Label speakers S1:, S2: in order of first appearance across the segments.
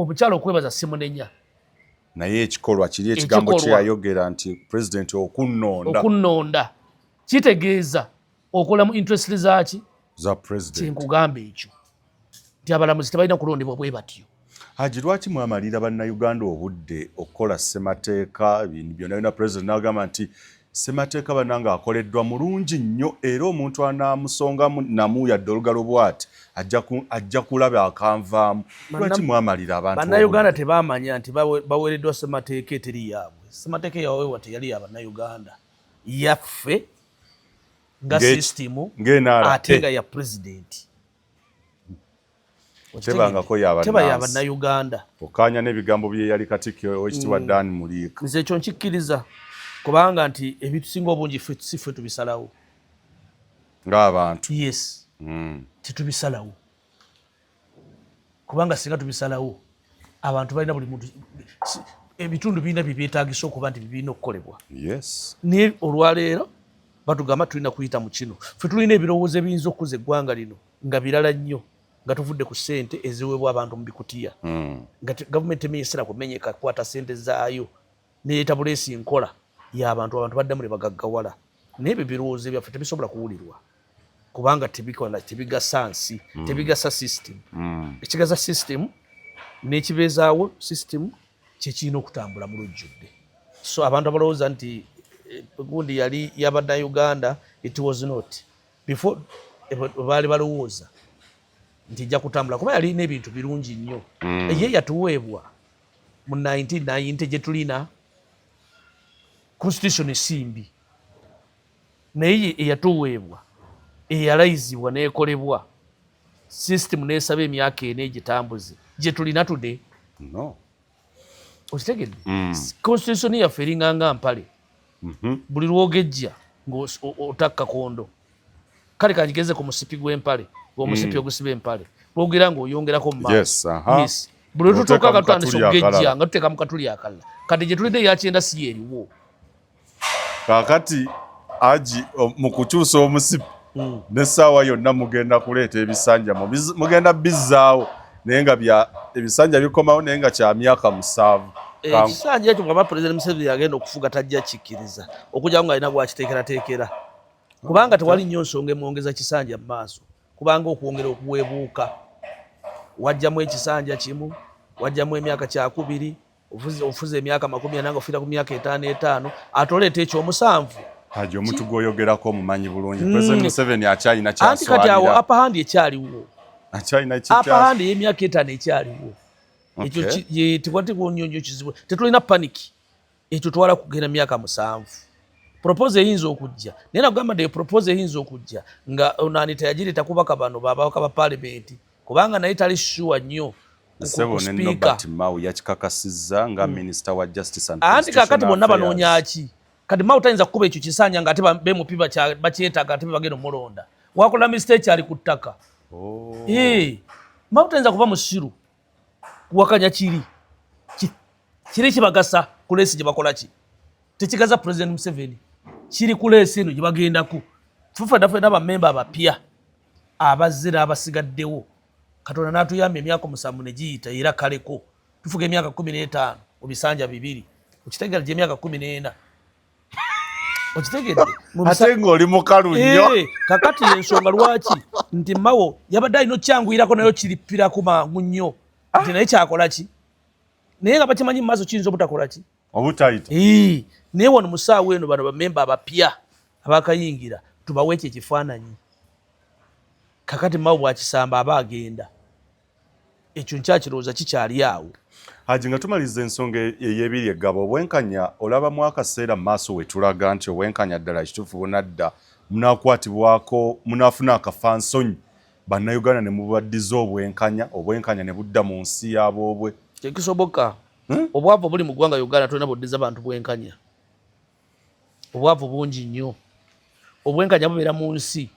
S1: omukyalo okwebaza simunenya
S2: naye ekikolwa kiri ekigambo kye yayogera nti president okunnonda kitegeeza okola mu interest zaki za president
S1: kyenkugamba ekyo nti abalamuzi tebalina kulondebwa bwe batyo.
S2: Haji, lwaki mwamalira bannayuganda obudde okukola ssemateeka byonna president n'agamba nti ssemateeka bannanga akoleddwa mulungi nnyo era omuntu anaamusongamu namu yadde olugalo bw'ati ajja kulaba akanvaamu. Lwaki mwamalira abantu
S1: bannayuganda tebaamanya nti baweereddwa ssemateeka eteri yaabwe. Ssemateeka yaweebwa teyali yabannayuganda yaffe nga sisitimu ate nga ya pulezidenti
S2: tebangako
S1: teba yabannayuganda
S2: okanya n'ebigambo bye yali Katikkiro Oweekitiibwa Dan Muliika.
S1: Nze ekyo nkikkiriza kubanga nti ebitusinga obungi si ffe tubisalawo
S2: ng'abantu.
S1: Yes. Titubisalawo kubanga singa tubisalawo abantu balina buli muntu ebitundu birina byebyetaagisa okuba nti birina okukolebwa.
S2: Yes.
S1: Naye olwaleero batugamba tulina kuyita mu kino. Ffe tulina ebirowoozo ebiyinza okuza eggwanga lino nga birala nnyo nga tuvudde ku ssente eziweebwa abantu mu bikutiya. Nga gavumenti emenyesera kumenyeka kukwata ssente zaayo neyeetabuleesi nkola y'abantu baddamu ne bagaggawala. Naye ebyo birowoozo byaffe tebisobola kuwulirwa kubanga tebigasa nsi, tebigasa system. Ekigasa system n'ekibeezaawo system kyekirina okutambula mu lujjudde. So abantu abalowooza nti gundi yali y'abannayuganda, it was not. Before baali balowooza nti ijja kutambula kuba yali n'ebintu birungi nnyo. Ye yatuweebwa mu 1990 gye tulina constitution simbi naye eyatuweebwa eyalayizibwa n'ekolebwa system n'esaba emyaka ena egitambuze gye tulina today.
S2: No.
S1: Okitegedde? Constitution yaffe eringanga mpale. Buli lwogejja ng'otakka kondo. Kale kagigeze ku musipi gw'empale, omusipi ogusiba empale. Bwogera ng'oyongerako mu maaso. Yes. Buli tutuuka nga tutandise okugejja nga tuteeka mu katuli akalala. Kati gye tulidde eyakyenda si eriwo.
S2: Kaakati Haji mu kukyusa omusipi n'essaawa yonna mugenda kuleeta ebisanja mugenda bizzaawo naye nga ebisanja bikomawo naye nga kya myaka 7.
S1: Ekisanja ekyo nga Pulezidenti Museveni yagenda okufuga tajja kikkiriza okujja nga alina gwakiteekerateekera kubanga tewali nnyo nsonga emwongeza kisanja mu maaso kubanga okwongera okuweebuuka wajjamu ekisanja kimu wajjamu emyaka 2 ofuze emyaka 40 ofiira ku myaka 5 ate oleeta ekyomusanvu.
S2: Haji, omuntu gw'oyogerako omumanyi bulungi. Pulezidenti Museveni akyalina kyaswalira.
S1: Anti kati awo apahandi ekyaliwo.
S2: Akyalina ekikyasa.
S1: Apahandi y'emyaka 5 ekyaliwo. Ekyo tekwati kunyonyo kizibu. Tetulina paniki. Ekyo twala kugenda myaka 7. Propose eyinza okujja. Naye nagamba nti propose eyinza okujja nga onaani teyagireta kubaka bano babawaka ba parliament kubanga naye tali sure nnyo.
S2: Sebo ne Nobert Mao yakikakasizza nga Minister wa Justice and Constitutional
S1: Affairs. Anti kakati bonna banoonya ki? Kati Mao tayinza kukuba ekyo kisanja nga ate bemupiba bakyetaaga ate bagenda omulonda. Wakola mistake ali ku ttaka. Mao tayinza kuva mu siru wakanya kiri kibagasa ku leesi gye bakola ki? Tekigaza President Museveni. Kiri ku leesi eno gye bagendako. Ffe n'abamemba abapya abazze n'abasigaddewo. Katonda n'atuyamba emyaka 7 ne giyita era kaleko. Tufuga emyaka 15 mu bisanja 2. Okitegera gye emyaka 14. Okitegedde?
S2: Ate ng'oli mukalu nnyo.
S1: Kakati ensonga lwaki nti Mao yabadde alina okyanguyirako nayo kiripirako mangu nnyo. Nti naye kyakola ki? Naye nga bakimanyi mu maaso kiyinza obutakola ki?
S2: Obutayita.
S1: Naye wano mu ssaawa eno bano bamemba abapya abakayingira tubawe ekyo ekifaananyi. Kakati Mao bw'akisamba aba agenda. Ekyo nkyakirowooza kikyali awo.
S2: Haji, nga tumaliza ensonga ey'ebiri eggabo obwenkanya olaba mu akaseera mu maaso we tulaga nti obwenkanya ddala kituufu bunadda munaakwatibwako munaafuna akafansonyi bannayuganda ne mubaddiza obwenkanya ne budda mu nsi yaboobwe.
S1: Tekisoboka. Obwavu buli mu ggwanga Uganda tulina buddiza bantu bwenkanya. Obwavu bungi nnyo. Obwenkanya bubeera mu nsi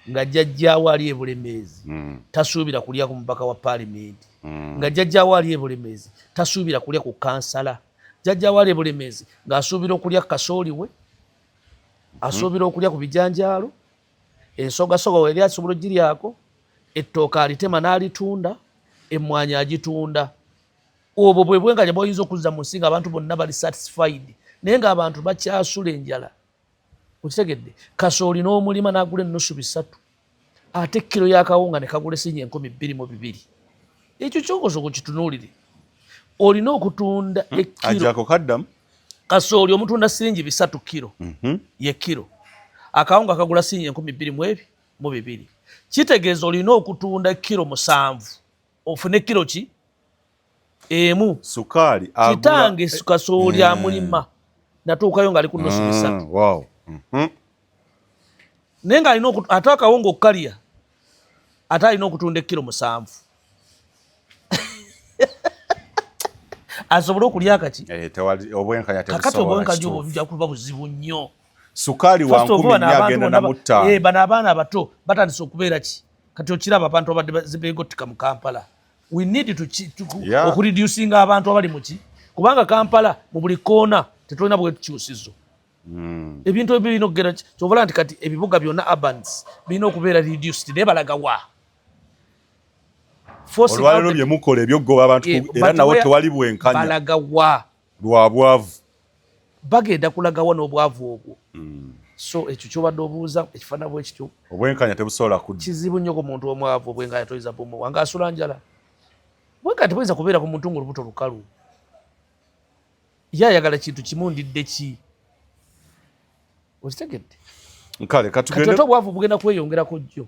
S1: nga jjajjaawo ali ebulemeezi tasuubira kulya ku mupaka wa paalimenti. Nga jjajjaawo ali ebulemeezi tasuubira kulya ku kansala. Jjajjaawo ali ebulemeezi ng'asuubira okulya kasooli we, asuubira okulya ku bijanjaalo, ensogasoga we yali asobola ogiryako, ettooka alitema n'alitunda, emmwanyi agitunda. obwo bwe bwenkanya bw'oyinza okuzza mu nsi nga abantu bonna bali satisfied naye ng'abantu bakyasula enjala okitegedde kasooli n'omulima n'agula ennusu 3 ate kilo y'akawunga ne kagula esinya 22,000 ekyo kyokoso kukitunuulire olina okutunda ekkiro
S2: ajako kaddamu
S1: kasooli omutunda siringi 3 kilo ye kilo akawunga kagula sinya 22,000 kitegeeza olina okutunda kilo 7 ofune kilo ki emu
S2: sukaali
S1: kitange kasooli amulima natuukayo nga ali ku nnusu 3
S2: wow
S1: naye nga alina ate akawunga okukalya ate alina okutunda kilo 7 asobole okulya akaki
S2: obwenkanya
S1: kakati obwenkanya obwo bujja kuba buzibu nnyo
S2: sukaali wa 10 agenda na mutta
S1: bano abaana abato batandise okubeera ki kati okiraba abantu abadde zibeegotika mu Kampala we need to okureducinga abantu abali muki kubanga Kampala mu buli koona tetulina bwetukyusizo ebintu ebyo birina okugera kyobola nti kati ebibuga byonna urbans birina okubeera reduced naye balaga wa
S2: olwaliro bye mukola ebyogoba abantu era nawo tewali bwenkanya
S1: balaga wa
S2: lwa bwavu
S1: bagenda kulaga wa n'obwavu obwo so ekyo kyobadde obuuza ekifaanana bwe kityo
S2: obwenkanya tebusobola kudda
S1: kizibu nnyo ku muntu omwavu obwenkanya toyinza bumuwa ng'asula njala bwenkanya tebuyinza kubeera ku muntu ng'olubuto lukalu ye ayagala kintu kimu ndidde ki okitegedde
S2: kale
S1: kati ate obwavu bugenda kweyongerako jjo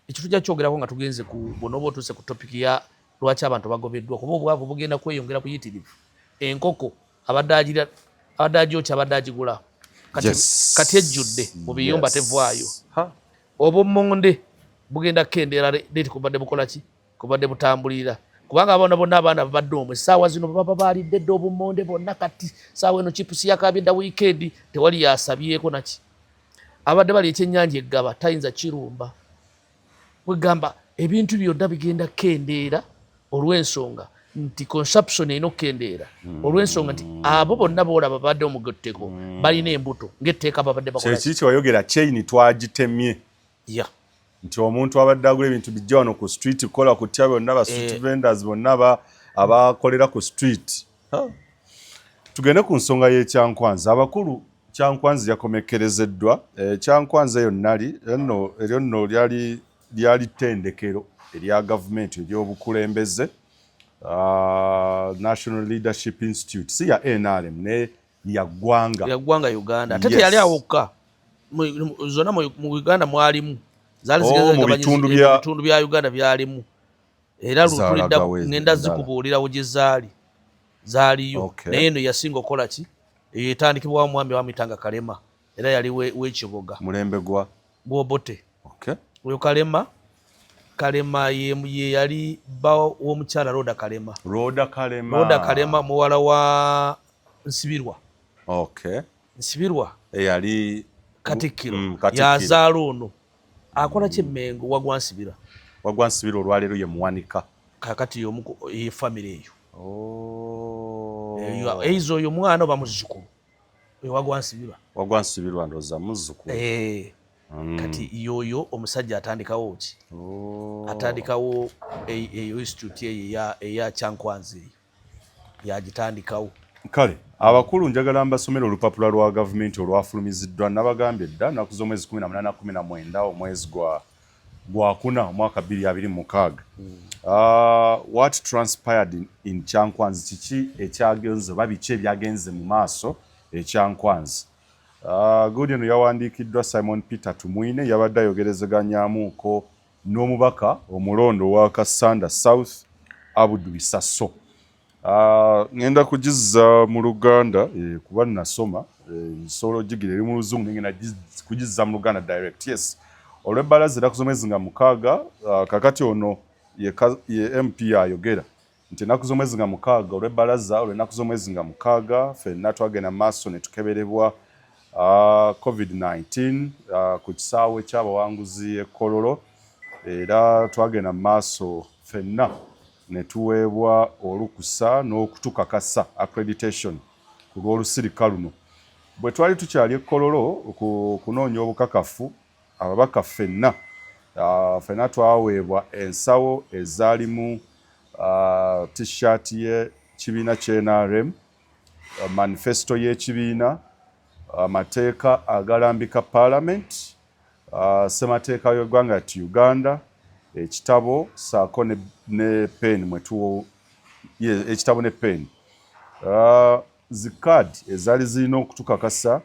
S1: ekyo tujja kyogerako nga tugenze ku bonoba otuuse ku topiki ya lwaki abantu bagobeddwa kuba obwavu bugenda kweyongera kuyitirivu enkoko abadde agyokya abadde agigula kati ejjudde mu biyumba tevaayo obummonde bugenda kukendeera leeti kubadde bukola ki kubadde butambulira kubanga abaana babadde omwo essaawa zino baba baalidde dde obummonde bonna kati saawa eno chipusi yakabye dda wiikendi tewali yasabyeko naki abadde bali ekyennyanja eggaba tayinza kirumba wegamba ebintu byonna bigenda kukendeera olw'ensonga nti consumption erina okukendeera olw'ensonga nti abo bonna boolaba babadde omugotteko balina embuto ng'etteeka babadde bakola
S2: kiki wayogera chain twagitemye nti omuntu abadde agula ebintu bijja wano ku street kukola kutya bonna ba street vendors bonna abakolera ku street tugende ku nsonga y'ekyankwanzi abakulu kyankwanzi yakomekerezeddwa kyankwanzi eryo nno lyali ttendekero erya gavumenti ery'obukulembeze National Leadership Institute si ya NRM ne yaggwanga
S1: Uganda ate teyali awokka zonna mu Uganda mwalimu zaali bitundu bya Uganda byalimu era lutulidda ngenda zikubuulirawo gye zaaliyo naye eno yasinga okukola ki etandikibwawo mwami wamuyitanga Kalema era yali w'ekibuga
S2: mulembe
S1: gw'Obote oyo Kalema ye yali bba w'omukyala Roda Kalema muwala wa Nsibirwa
S2: eyali
S1: Katikkiro yazaala ono akola ki Mengo Wagwansibira
S2: olwaleero ye muwanika
S1: kakati ye famire eyo eizo oyo mwana oba muzzukulu oyo Wagwansibirwa
S2: ndooza muzzukulu
S1: kati yoyo omusajja atandikawo ki atandikawo eyo institute eyo eya Kyankwanzi eyo yagitandikawo
S2: kale abakulu njagala mbasomera olupapula lwa gavumenti olwafulumiziddwa nabagambye dda naku z'omwezi 18-19 omwezi gwa kuna omwaka 2026 what transpired in Kyankwanzi kiki ekyagenze oba biki ebyagenze mu maaso ekyankwanzi Guardian eno yawandiikiddwa Simon Peter Tumwine yabadde ayogerezeganyaamuko n'omubaka omulondo wa Kasanda South Abudu Bisaso ngenda kugizza mu Luganda kuba nasoma nsobola ogigira eri mu Luzungu ngenda kugizza mu Luganda direct yes olw'ebbalaza ennaku z'omwezi nga 6 kakati ono ye MP ayogera nti ennaku z'omwezi nga 6 olw'ebbalaza olw'ennaku z'omwezi nga 6 ffenna twagenda maaso ne tukeberebwa COVID-19 ku kisaawe ky'abawanguzi Kololo era twagenda maaso ffenna ne tuweebwa olukusa n'okutukakasa accreditation ku lw'olusirika luno bwe twali tukyali Kololo kunoonya obukakafu ababaka ffenna ffenna twaweebwa ensawo ezaalimu t-shirt ye kibiina kya NRM, manifesto y'ekibiina, amateeka agalambika Parliament, ssemateeka y'eggwanga ti Uganda, ekitabo saako ne pen ekitabo ne pen. Zikaadi ezaali zirina okutukakasa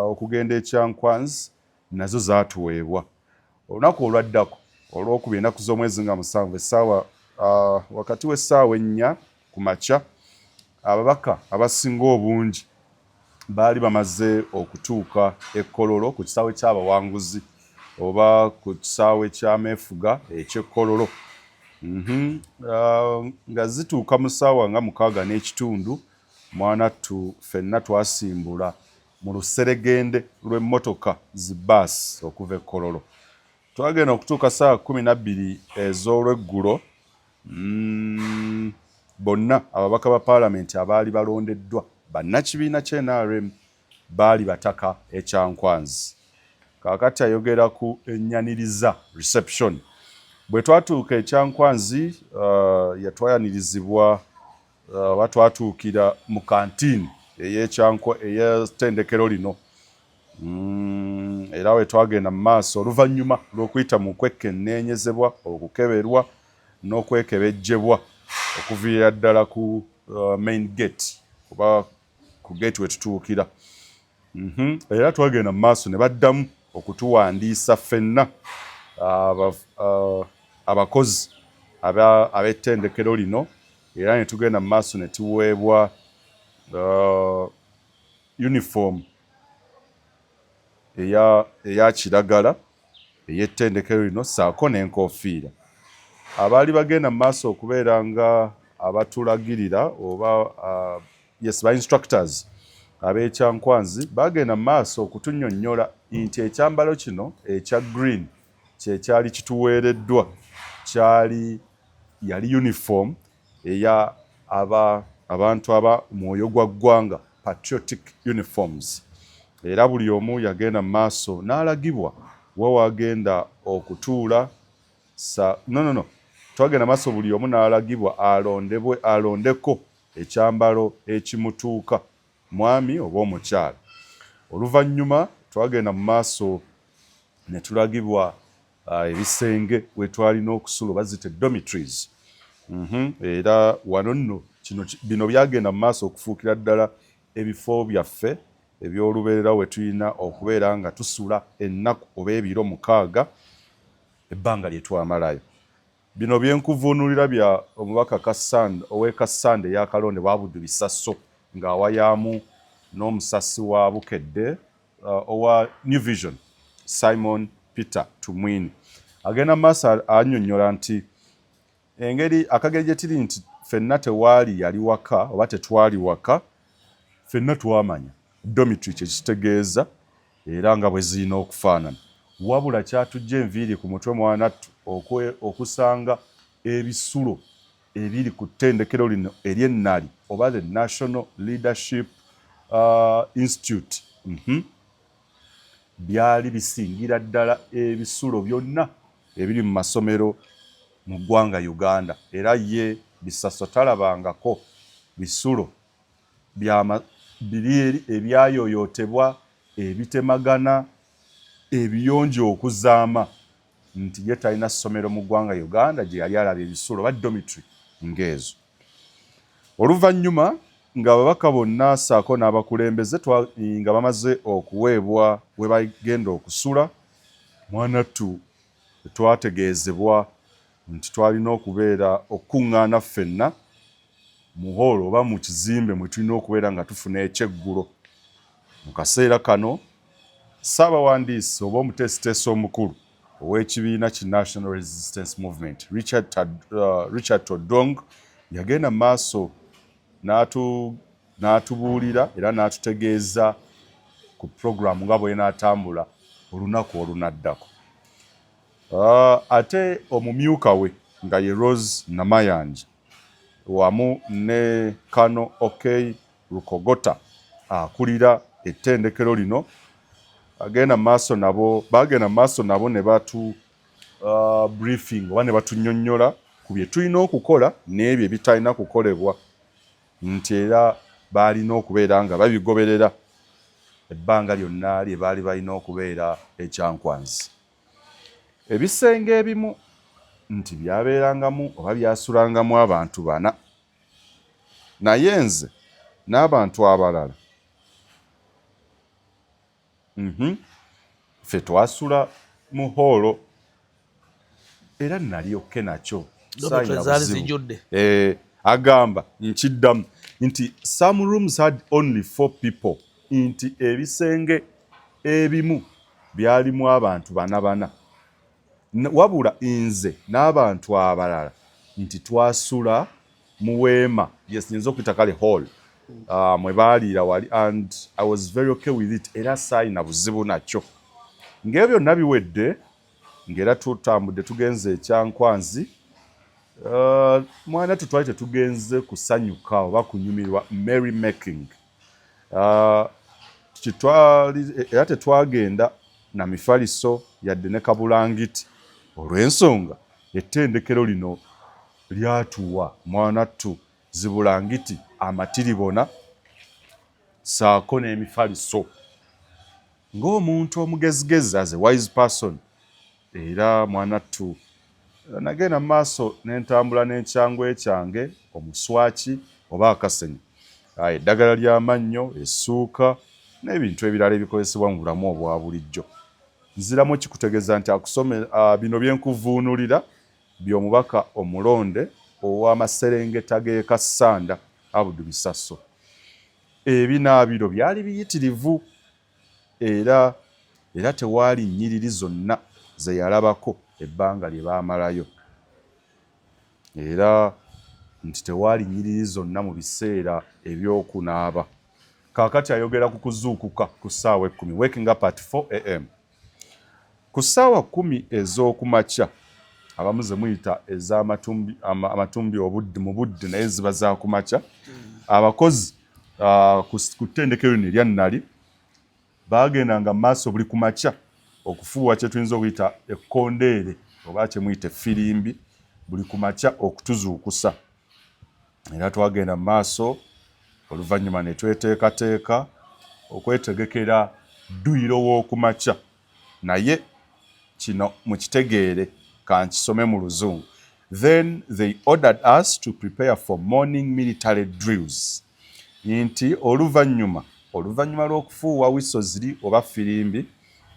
S2: okugenda ekyankwanzi nazo zaatuweebwa. Olunaku olwaddako olw'okubiri ennaku z'omwezi nga 7 essaawa wakati w'essaawa 4 ku makya, ababaka abasinga obungi baali bamaze okutuuka e Kololo ku kisaawe ky'abawanguzi oba ku kisaawe ky'ameefuga eky'Ekololo. Nga zituuka mu ssaawa nga 6:30 mwanattu ffenna twasimbula mu luseregende lw'emmotoka zi baasi okuva e Kololo. Twagenda okutuuka ssaawa 12 ez'olweggulo. Bonna ababaka ba Paalamenti abaali balondeddwa bannakibiina kya NRM baali bataka ekyankwanzi. Kaakati ayogera ku ennyaniriza reception. Bwe twatuuka ekyankwanzi yatwayanirizibwa twatuukira mu kantiini ey'ettendekero lino. Era we twagenda mu maaso oluvannyuma lw'okuyita mu kwekenneenyezebwa, okukeberwa n'okwekebejjebwa okuviira ddala ku main gate oba ku gate we tutuukira. Era twagenda mu maaso ne baddamu okutuwandiisa ffenna abakozi ab'ettendekero lino, era ne tugenda mu maaso ne tuweebwa uniform eya kiragala ey'ettendekero lino saako n'enkofiira. Abaali bagenda mu maaso okubeera nga abatulagirira oba ba instructors ab'ekyankwanzi bagenda mu maaso okutunnyonnyola nti ekyambalo kino ekya green kyekyali kituweereddwa yali uniform eya abantu aba mwoyo gwa ggwanga, patriotic uniforms. Era buli omu yagenda mu maaso n'alagibwa wa wagenda okutuula. Twagenda maaso buli omu n'alagibwa alondeko ekyambalo ekimutuuka, mwami oba omukyala. Oluvannyuma twagenda mu maaso ne tulagibwa ebisenge we twalina okusula bazite dormitories. Era wano nno bino byagenda mu maaso okufuukira ddala ebifo byaffe eby'olubeerera we tulina okubeera nga tusula ennaku oba ebiro 6 ebbanga lye twamalayo. Bino byenkuvuunulira bya omubaka ow'e Kassande eyakalonde Bwabudu Bisaso ng'awayaamu n'omusasi wa Bukedde owa New Vision Simon Peter Tumwini. Agenda mu maaso annyonnyola nti akageri gye tiri nti ffenna tewaali yali waka oba tetwali waka, ffenna twamanya dormitory kye kitegeeza era nga bwe zirina okufaanana. Wabula kyatujja enviiri ku mutwe mwanattu okusanga ebisulo ebiri ku ttendekero lino ery'ennali oba the National Leadership Institute byali bisingira ddala ebisulo byonna ebiri mu masomero mu ggwanga Uganda. Era ye Bisaso talabangako bisulo biri ebyayoyootebwa, ebitemagana, ebiyonjo okuzaama, nti ye talina ssomero mu ggwanga Uganda gye yali alaba ebisulo ba dormitory ng'ezo. Oluvannyuma ng'ababaka bonna saako n'abakulembeze nga bamaze okuweebwa we bagenda okusula, mwanattu twategeezebwa nti twalina okubeera okukuŋŋaana ffenna mu hall oba mu kizimbe mwe tulina okubeera nga tufuna ekyeggulo. Mu kaseera kano Ssaabawandiisi oba omuteesiteesi omukulu ow'ekibiina ki National Resistance Movement Richard Todong yagenda mu maaso n'atubuulira era n'atutegeeza ku puroguramu nga bw'enaatambula olunaku olunaddako. Ate omumyuka we nga ye Rose Namayanja wamu ne Kano OK Rukogota akulira ettendekero lino bagenda mu maaso nabo ne batu briefing oba ne batunnyonnyola ku bye tulina okukola n'ebyo ebitalina kukolebwa. nti era balina okubeera nga babigoberera ebbanga lyonna lye baali balina okubeera ekyankwanzi. Ebisenge ebimu nti byabeerangamu oba byasulangamu abantu 4, naye nze n'abantu abalala ffe twasula mu hoolo era nali okke nakyo agamba nkiddamu nti some rooms had only 4 people, nti ebisenge ebimu byalimu abantu 4 wabula nze n'abantu abalala nti twasula mu weema, yes nyinza okuyita kale hall mwe baaliira wali, and I was very okay with it, era saayina buzibu nakyo. Ng'ebyo byonna biwedde, ng'era tutambudde tugenze ekyankwanzi, mwana twali tetugenze kusanyuka oba kunyumirwa merry making. Era tetwagenda na mifaliso yadde ne kabulangiti olw'ensonga ettendekero lino lyatuwa mwanattu zibulangiti amatiribona saako n'emifaliso. Ng'omuntu omugezigezi, as a wise person, era mwanattu nagenda mu maaso n'entambula n'ekyangwe kyange, omuswaki oba akasenyi, eddagala ly'amannyo, essuuka n'ebintu ebirala ebikozesebwa mu bulamu obwa bulijjo. Nziramu kikutegeeza nti bino byenkuvuunulira by'omubaka omulonde ow'Amaserengeta g'e Kassanda Abudu Bisaso. Ebinaabiro byali biyitirivu era tewaali nnyiriri zonna ze yalabako ebbanga lye baamalayo, era nti tewaali nnyiriri zonna mu biseera eby'okunaaba. Kaakati ayogera ku kuzuukuka ku ssaawa 10, waking up at 4 am. Ku ssaawa 10 ez'okumakya, abamu ze muyita amatumbi mu budde naye ziba za kumakya, abakozi ku ttendekero lino erya Nnali baagendanga mu maaso buli kumakya okufuuwa kye tuyinza okuyita ekkondeere oba kye muyita effirimbi buli kumakya okutuzuukusa. Era twagenda mu maaso, oluvannyuma ne tweteekateeka okwetegekera dduyiro w'okumakya. Naye kino mukitegeere, kankisome mu Luzungu. Then they ordered us to prepare for morning military drills. Nti oluvannyuma lw'okufuuwa wisoziri oba firimbi,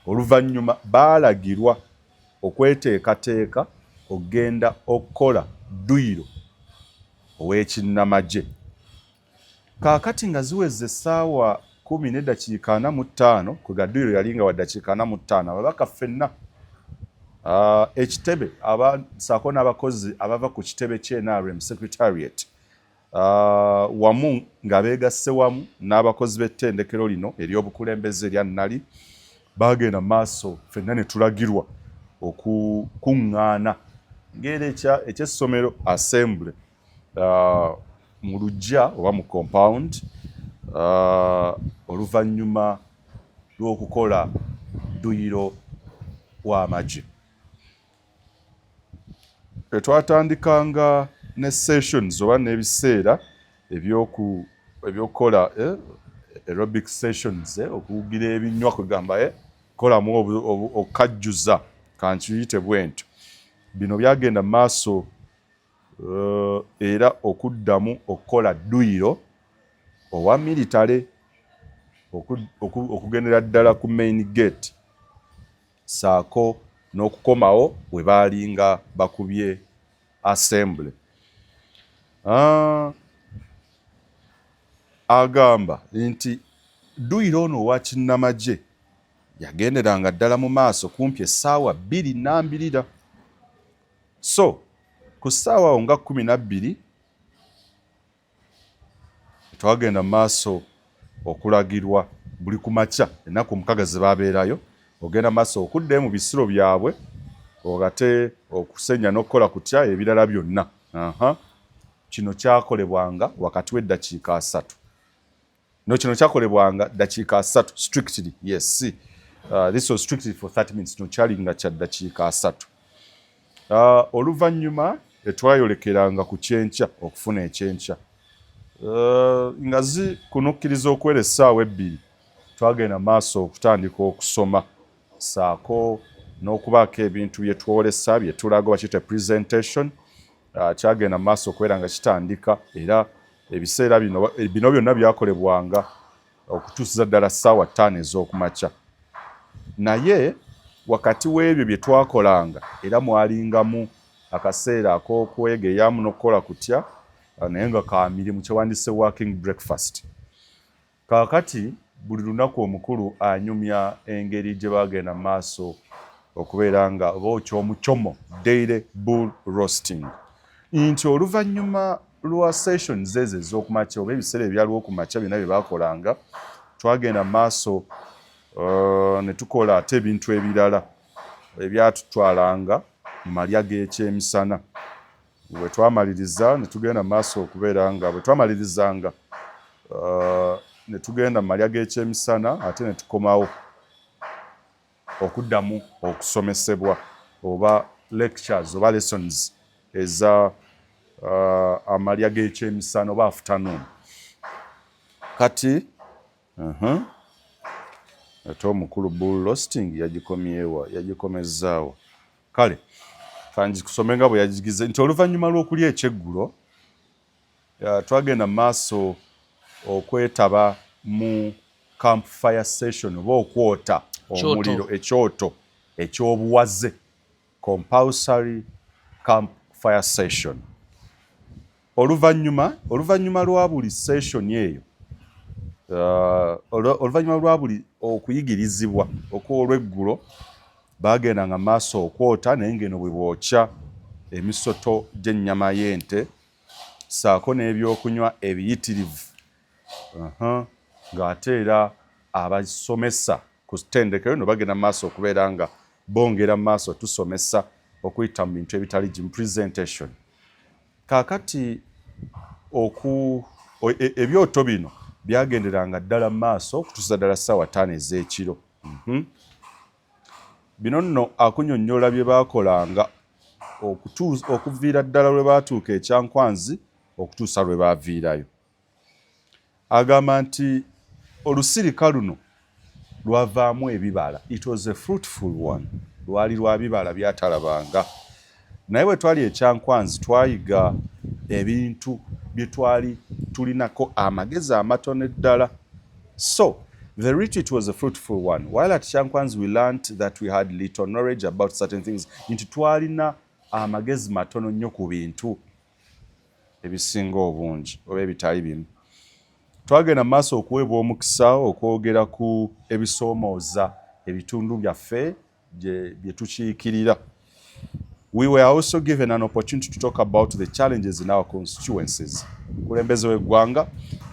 S2: oluvannyuma baalagirwa okweteekateeka okgenda okukola dduyiro ow'ekinnamagye. Kaakati nga ziweze essaawa 10:45 ku gadduyiro yali nga wa ddakiika 45, ababaka ffenna ekitebe saako n'abakozi abava ku kitebe ky'NRM Secretariat wamu nga beegasse wamu n'abakozi b'ettendekero lino ery'obukulembeze erya Nnali, baagenda maaso ffenna ne tulagirwa okukuŋŋaana ng'era eky'essomero assembly mu luggya oba mu compound oluvannyuma lw'okukola dduyiro w'amagye. Twatandikanga ne sessions oba n'ebiseera ebyokukola aerobic sessions, okuwugira ebinywa kugamba kolamu okukajjuza, kankiyite bwentyo. Bino byagenda maaso era okuddamu okukola dduyiro owa military okugendera ddala ku main gate, saako n'okukomawo we baalinga bakubye assembly. Agamba nti dduyiro ono owa kinnamagye yagenderanga ddala mu maaso kumpi essaawa 2:20. So ku ssaawa awo nga 12 twagenda mu maaso okulagirwa buli kumakya ennaku 6 ze baabeerayo, ogenda mu maaso okuddayo mu bisiro byabwe ogate okusenya n'okukola kutya ebirala byonna. Kino kyakolebwanga wakati w'eddakiika 3. Kino kyakolebwanga ddakiika 3 strictly, yes. This was strictly for 30 minutes. No kyalinga kya ddakiika 3. Oluvannyuma etwayolekeranga ku kyenkya okufuna ekyenkya nga zikunukkiriza okwera essaawa ebbiri twagenda maaso okutandika okusoma saako n'okubaako ebintu bye twolesa bye tulaga bakiyita presentation kyagenda maaso okubeera nga kitandika era ebiseera bino byonna byakolebwanga okutuusiza ddala ssaawa 5 ez'okumakya. Naye wakati w'ebyo bye twakolanga era mwalingamu akaseera ak'okwegeyamu n'okukola kutya naye nga ka mirimu kyewandise working breakfast. Kaakati buli lunaku omukulu anyumya engeri gye bagenda maaso okubeera nga bookya omucomo daily bull roasting nti oluvannyuma lwa sessions ezo ez'okumakya oba ebiseera ebyaliwo okumakya byonna bye baakolanga twagenda maaso ne tukola ate ebintu ebirala ebyatutwalanga mu malya g'ekyemisana. Bwe twamaliriza ne tugenda maaso okubeera nga bwe twamalirizanga ne tugenda mu malya g'ekyemisana ate ne tukomawo okuddamu okusomesebwa oba lectures oba lessons eza amalya g'ekyemisana oba afternoon. Kati ate omukulu bull roasting yagikomezaawo. Kale kangikusome nga bwe yagigize nti oluvannyuma lw'okulya ekyeggulo twagenda maaso okwetaba mu campfire session oba okwota omuliro ekyoto eky'obuwaze compulsory campfire session. Oluvannyuma lwa buli session eyo oluvannyuma lwa buli okuyigirizibwa okw'olweggulo baagendanga maaso okwota naye ngeno bwe bookya emisoto gy'ennyama y'ente saako n'ebyokunywa ebiyitirivu ng'ate era abasomesa ku ttendekero no bagenda maaso okubeera nga bongera maaso tusomesa okuyita mu bintu ebitali gimu presentation. Kaakati ebyoto bino byagenderanga ddala maaso okutuusa ddala ssaawa 5 ez'ekiro. Bino nno akunnyonnyola bye baakolanga okuviira ddala lwe baatuuka ekyankwanzi okutuusa lwe baaviirayo. Agamba nti olusirika luno lwavaamu ebibala. It was a fruitful one. Lwali lwa bibala byatalabanga. Naye bwe twali ekyankwanzi twayiga ebintu bye twali tulinako amagezi amatono eddala. So the retreat was a fruitful one. While at Kyankwanzi we learnt that we had little knowledge about certain things. Nti twalina amagezi matono nnyo ku bintu ebisinga obungi oba ebitali bimu. Twagenda maaso okuweebwa omukisa okwogera ku ebisoomooza ebitundu byaffe bye tukiikirira. We were also given an opportunity to talk about the challenges in our constituencies. Kulembeze w'eggwanga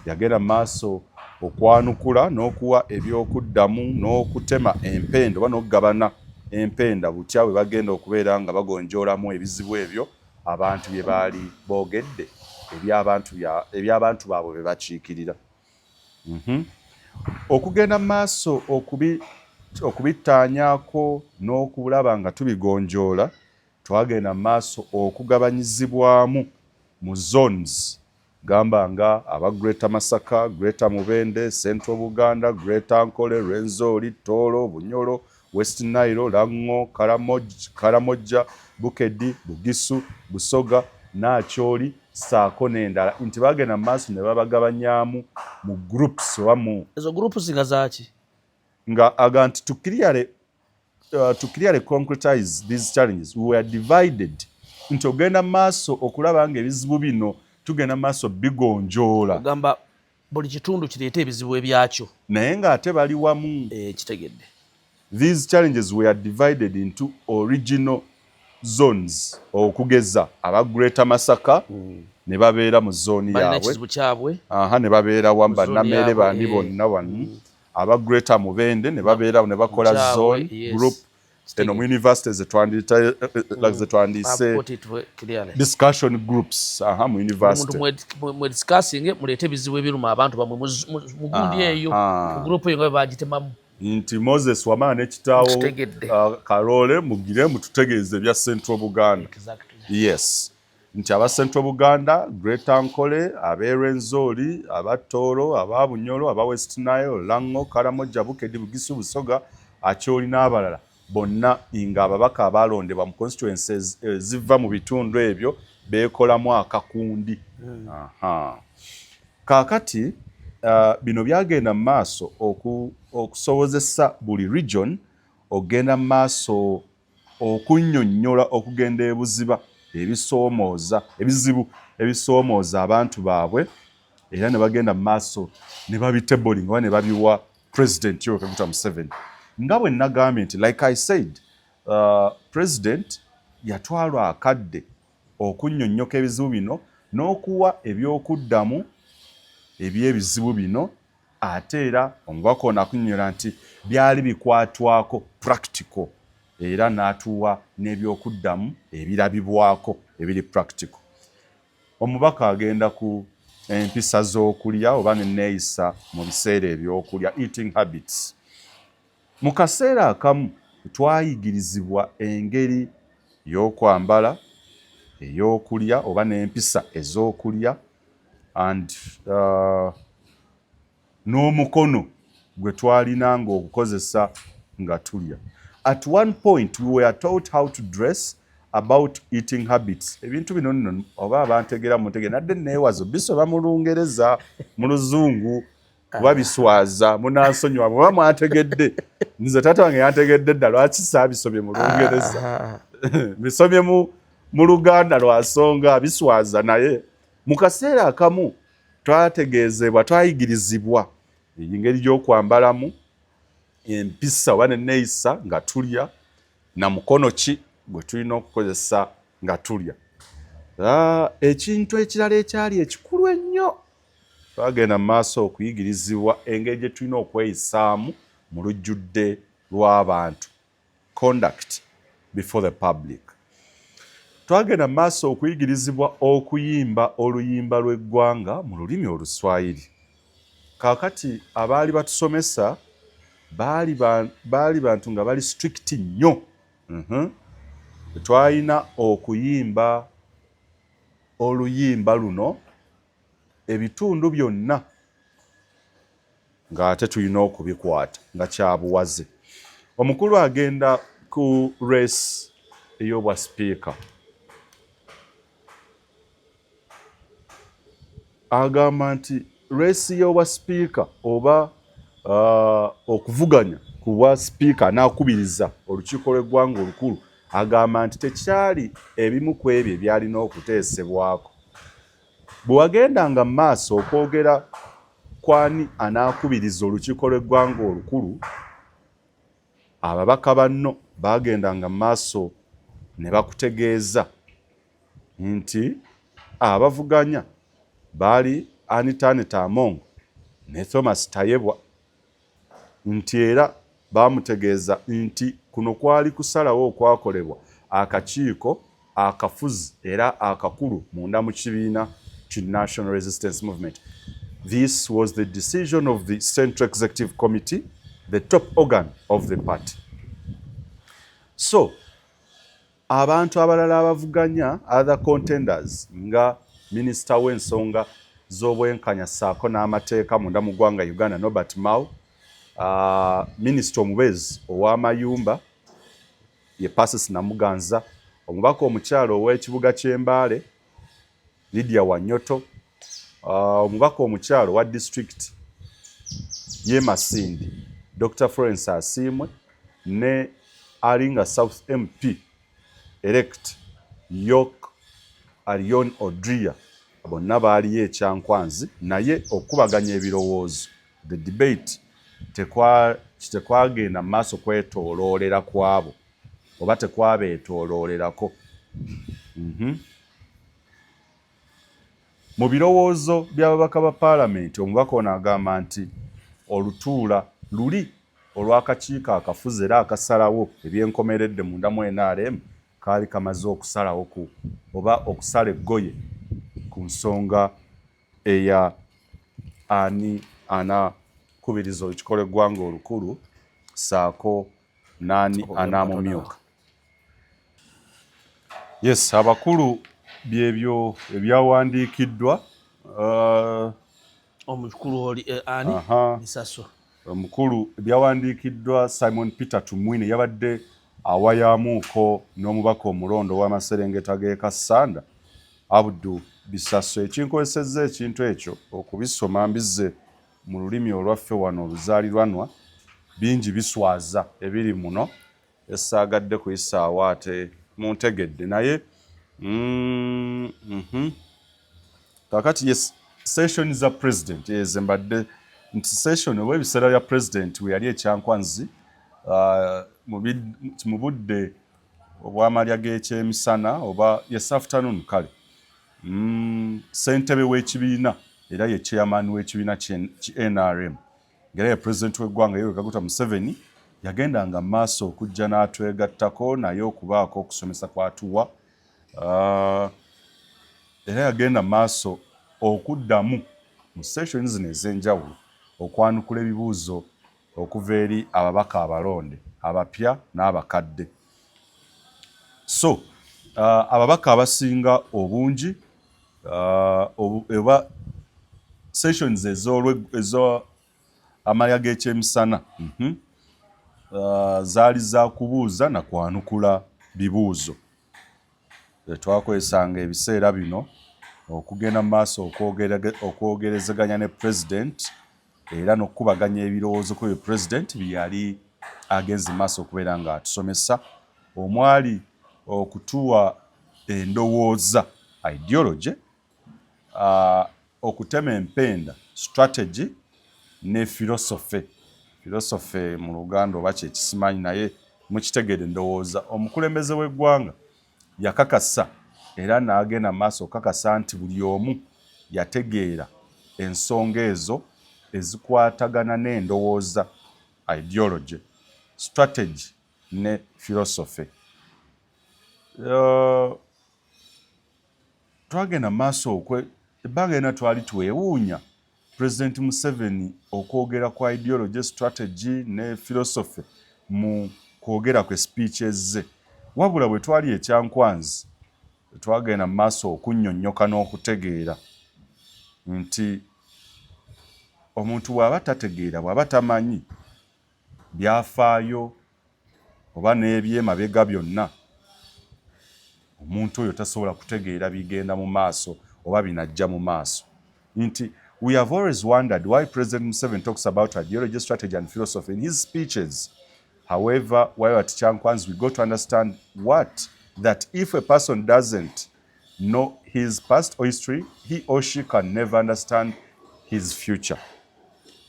S2: yagenda maaso okwanukula n'okuwa ebyokuddamu n'okutema empenda oba n'okugabana empenda butya bwe bagenda okubeera nga bagonjoolamu ebizibu ebyo abantu bye baali boogedde eby'abantu baabwe be bakiikirira. Okugenda maaso okubittaanyaako n'okulaba nga tubigonjoola twagenda maaso okugabanyizibwamu mu zones gamba nga aba Greater Masaka, Greater Mubende, Central Buganda, Greater Ankole, Rwenzori, Tooro, Bunyoro, West Nile, Lango, Karamoja, Bukedi, Bugisu, Busoga, Nacholi, saako n'endala nti bagenda maaso ne babagabanyaamu mu groups oba mu
S1: ezo groups nga zaaki
S2: nga aga nti to clearly concretize these challenges we were divided nti ogenda maaso okulaba nga ebizibu bino tugenda maaso bigonjoola
S1: ogamba buli kitundu kireeta ebizibu ebyakyo
S2: naye ng'ate bali wamu
S1: kitegedde.
S2: These challenges were divided into original zones okugeza aba Greater Masaka ne babeera mu zooni yaabwe ne babeera wamba namere bandi bonna wano aba Greater Mubende ne babeera ne bakola zone group eno mu universities zetwandise discussion groups mu university
S1: mwe discussing muleete ebizibu ebiruma abantu bamwe mu gundi eyo mu group eyo nga bagitemamu
S2: nti Moses Wamala ne kitaawo Karole mugire mututegeeze bya Central Buganda. Yes. nti aba Central Buganda, Greater Ankole, ab'e Rwenzori, aba Tooro, aba Bunyoro, aba West Nile, Lango, Karamoja, Bukedde, Bugisu, Busoga, Acholi n'abalala bonna nga ababaka abalondebwa mu constituencies ziva mu bitundu ebyo beekolamu akakundi. Kaakati bino byagenda mu maaso okusobozesa buli region ogenda mu maaso okunnyonnyola okugenda ebuziba ebizibu ebisoomooza abantu baabwe, era ne bagenda mu maaso ne babitaboling oba ne babiwa President Yoweri Kaguta Museveni. Nga bwe nagambye nti like I said, President yatwalwa akadde okunnyonnyoka ebizibu bino n'okuwa ebyokuddamu eby'ebizibu bino, ate era omubaka ono akunnyonnyola nti byali bikwatwako practical, era n'atuwa n'ebyokuddamu ebirabibwako ebiri practical. Omubaka agenda ku empisa z'okulya oba n'enneeyisa mu biseera ebyokulya, eating habits. Mu kaseera akamu twayigirizibwa engeri y'okwambala, ey'okulya oba n'empisa ez'okulya and n'omukono gwe twalinanga okukozesa nga tulya. At one point we were taught how to dress, about eating habits. Ebintu bino nno oba abantegera mutegera nadde neewazo bisoba mu Lungereza, mu Luzungu, kuba biswaza munansonyiwa bwe mwategedde. Nze taata wange yantegedde dda lwaki saabisobye mu Lungereza. Bisobye mu Luganda lwa nsonga biswaza, naye mu kaseera akamu twategeezebwa, twayigirizibwa engeri gy'okwambalamu, empisa oba n'enneeyisa nga tulya, na mukono ki gwe tulina okukozesa nga tulya. Ekintu ekirala ekyali ekikulu ennyo, twagenda mu maaso okuyigirizibwa engeri gye tulina okweyisaamu mu lujjudde lw'abantu, conduct before the public. Twagenda mu maaso okuyigirizibwa okuyimba oluyimba lw'eggwanga mu lulimi Oluswayiri. Kaakati abaali batusomesa baali bantu nga bali strict nnyo. Twalina okuyimba oluyimba luno ebitundu byonna ng'ate tulina okubikwata nga kyabuwaze. Omukulu agenda ku race ey'obwa sipiika. Agamba nti race y'obwa sipiika oba okuvuganya ku bwa sipiika anaakubiriza olukiiko lw'eggwanga olukulu, agamba nti tekyali ebimu ku ebyo ebyalina okuteesebwako. Bwe wagendanga mu maaso okwogera kwani anaakubiriza olukiiko lw'eggwanga olukulu, ababaka banno bagendanga mu maaso ne bakutegeeza nti abavuganya baali Anita Among ne Thomas Tayebwa, nti era baamutegeeza nti kuno kwali kusalawo okwakolebwa akakiiko akafuzi era akakulu munda mu kibiina ki National Resistance Movement. This was the decision of the Central Executive Committee, the top organ of the party. So, abantu abalala abavuganya, other contenders, nga Minister w'ensonga z'obwenkanya ssaako n'amateeka munda mu ggwanga Uganda, Norbert Mao, Minisita omubezi ow'amayumba ye Persis Namuganza, omubaka omukyala ow'ekibuga ky'Embaale Lydia Wanyoto, omubaka omukyala owa district y'e Masindi Dr. Florence Asiimwe, ne Alinga South MP elect York Arion Odria, bonna baaliyo ekyankwanzi, naye okubaganya ebirowoozo, the debate, tekwagenda mu maaso kwetooloolera kwabo oba tekwabeetooloolerako. Mu birowoozo by'ababaka ba paalamenti, omubaka ono agamba nti olutuula luli olw'akakiiko akafuzi era akasalawo ebyenkomeredde munda mu NRM kaali kamaze okusalawo oba okusala eggoye ku nsonga eya ani anaakubiriza olukiiko lw'eggwanga olukulu ssaako n'ani anaamumyuka. Yes, abakulu byebyo ebyawandiikiddwa
S1: omukulu oli ani Bisaso
S2: omukulu ebyawandiikiddwa Simon Peter Tumwine yabadde awayamuuko n'omubaka omulondo w'amaserengeta g'e Kassanda Abdul Bisaso. Ekinkozesezza ekintu ekyo okubisoma mbizze mu lulimi olwaffe wano oluzaaliranwa, bingi biswaza ebiri muno esaagadde kuyisaawo ate muntegedde naye kakati yes session za president ezo mbadde nti session oba ebiseera bya president we yali ekyankwanzi mu budde obw'amalya g'ekyemisana oba yes afternoon kale ssentebe w'ekibiina era ye chairman w'ekibiina NRM ngera ye president w'eggwanga Yoweri Kaguta Museveni yagendanga maaso okujja n'atwegattako naye okubaako okusomesa kwatuwa era yagenda maaso okuddamu mu session zino ez'enjawulo okwanukula ebibuuzo okuva eri ababaka abalonde abapya n'abakadde. So ababaka abasinga obungi oba sessions ezo amalya g'ekyemisana zaali za kubuuza na kwanukula bibuuzo. Twakozesanga ebiseera bino okugenda mu maaso okwogerezeganya ne president era n'okubaganya ebirowoozo ku president byali agenze maaso okubeera nga atusomesa omwali okutuwa endowooza ideology, okutema empenda strategy ne philosophy. Philosophy mu Luganda oba kyekisimanyi naye mukitegedde ndowooza. Omukulembeze w'eggwanga yakakasa era n'agenda maaso okakasa nti buli omu yategeera ensonga ezo ezikwatagana n'endowooza ideology, strategy ne philosophy. Twagenda maaso ebbanga lyonna twali twewuunya President Museveni okwogera kwa ideology, strategy ne philosophy mu kwogera kwe speeches ze. Wabula bwe twali ekyankwanzi twagenda maaso okunnyonnyoka n'okutegeera nti omuntu bw'aba tategeera, bw'aba tamanyi byafaayo oba n'ebyemabega byonna, omuntu oyo tasobola kutegeera bigenda mu maaso oba binajja mu maaso. Nti we have always wondered why President Museveni talks about ideology, strategy and philosophy in his speeches. However, while at Chankwanz we got to understand that if a person doesn't know his past history, he or she can never understand his future.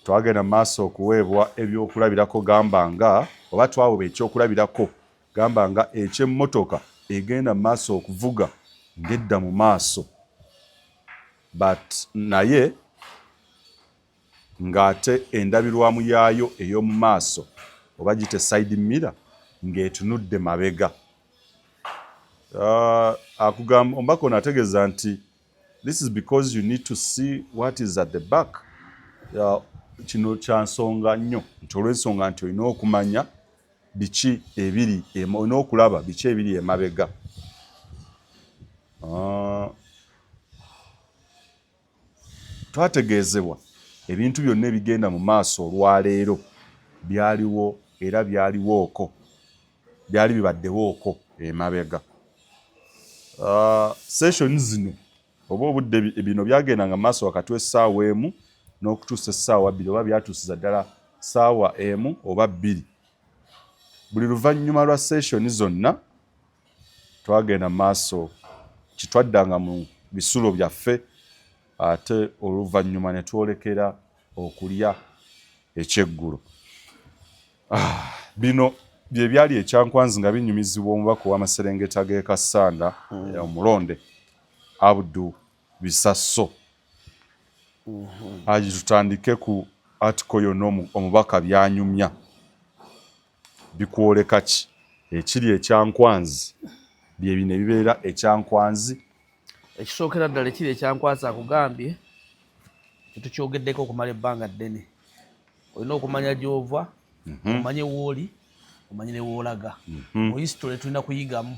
S2: Twagenda maaso okuweebwa ebyokulabirako gamba nga oba twaweebwa ekyokulabirako gamba nga eky'emmotoka egenda maaso okuvuga ng'edda mu maaso, but naye ng'ate endabirwamu yaayo ey'omu maaso oba gite side mirror ng'etunudde mabega. Akugamba ombako nategeeza nti this is because you need to see what is at the back. Kino kya nsonga nnyo nti olw'ensonga nti olina okumanya biki ebiri olina okulaba biki ebiri emabega. Twategeezebwa ebintu byonna ebigenda mu maaso olwaleero byaliwo era byaliwooko, byali bibaddewooko emabega. Session zino oba obudde bino byagendanga mu maaso wakati w'essaawa emu n'okutuusa essaawa bbiri oba byatuusiza ddala ssaawa emu oba bbiri. Buli luvannyuma lwa session zonna twagenda mu maaso kitwaddanga mu bisulo byaffe ate oluvannyuma ne twolekera okulya ekyeggulo. Bino bye byali ekyankwanzi nga binyumizibwa omubaka w'amaserengeta g'e Kassanda omulonde Abdul Bisaso. Aji tutandike ku article yonna omubaka byanyumya bikwoleka ki ekiri ekyankwanzi bye bino ebibeera ekyankwanzi.
S1: Ekisookera ddala ekiri ekyankwanzi akugambye tetukyogeddeko okumala ebbanga ddene. Olina okumanya gy'ova, omanye w'oli, omanye ne w'olaga. Mu history tulina kuyigamu.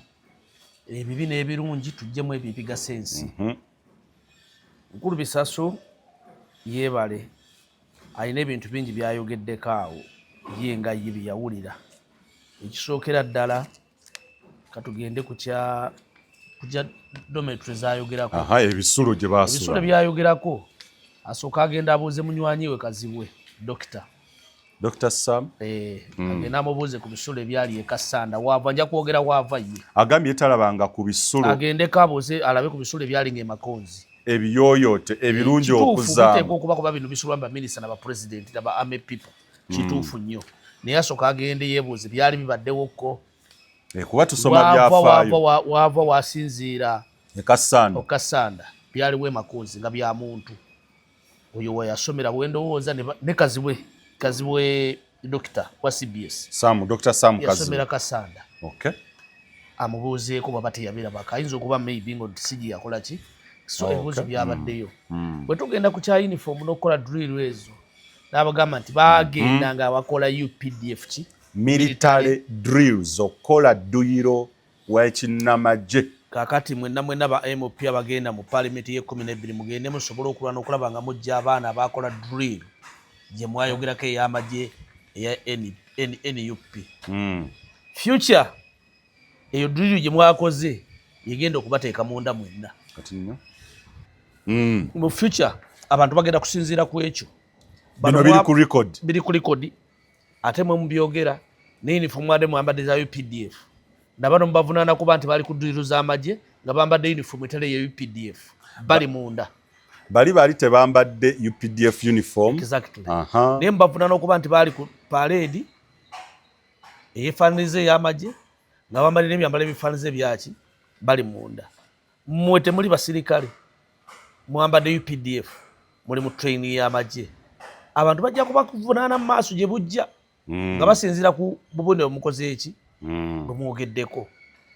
S1: ebibi n'ebirungi tujjemu ebyo ebigasa ensi. Nkulu Bisaso yeebale alina ebintu bingi byayogeddeko awo ye nga ye bye yawulira. Ekisookera ddala katugende ku kya dometry zaayogerako.
S2: Ebisulo gye baasula.
S1: Ebisulo byayogerako asooka agenda abuuze munywanyi we Kazibwe Dr. Sam agenda amubuuze ku bisulo ebyali e Kasanda waava nja kwogera waava ye.
S2: Agambye talabanga ku bisulo.
S1: Agendeko abuuze alabe ku bisulo ebyali ng'emakonzi.
S2: Ebiyooyoote ebirungi okuzaamu.
S1: Kituufu okuba kuba bino bisulwa baminisita n'abapresidenti n'aba army people. Kituufu nnyo. Naye asooka agende yeebuuze byali bibaddewokko.
S2: Kuba tusoma byafaayo.
S1: Waava wasinziira
S2: e
S1: Kasanda byaliwo emakonzi nga bya muntu. Oyo we yasomera bwendowooza ne Kazibwe Dokita wa CBS.
S2: Dr. Sam Kazibwe.
S1: Yasomera Kasanda.
S2: Okay.
S1: Amubuuzeeko baba teyabirabako. Ayinza okuba maybe nga sigi yakola ki? So ebibuuzo byabaddeyo. Bwe tugenda ku kya uniform n'okukola drill ezo n'abagamba nti bagenda nga bakola UPDF ki?
S2: Military drills okukola dduyiro w'ekinnamagye.
S1: Kaakati mwenna ba MOP abagenda mu palamenti y'e12 mugende musobole okulwana okulaba nga mujja abaana abakola drill gye mwayogerako ey'amagye eya NUP. Future eyo drill gye mwakoze yegenda okubateeka munda mwenna. Mu future abantu bagenda kusinziira ku ekyo.
S2: Bino biri ku record.
S1: Biri ku record. Ate mwe mubyogera ne uniform mwade mwambadde za UPDF. Nabano mbavunaana kuba nti bali ku drill z'amagye nga bambadde uniform etale ya UPDF. Bali munda.
S2: Bali tebambadde UPDF uniform.
S1: Exactly. Ne mbavunaana kuba nti bali ku parade eyefaanize y'amagye nga bambadde n'ebyambalo ebifaanize byaki bali munda. Mmwe temuli basirikale. Mwambadde UPDF muli mu training y'amagye. Abantu bajja kuba kuvunaana mu maaso gye bujja nga basinziira ku bubonero mukoze eki bumwogeddeko.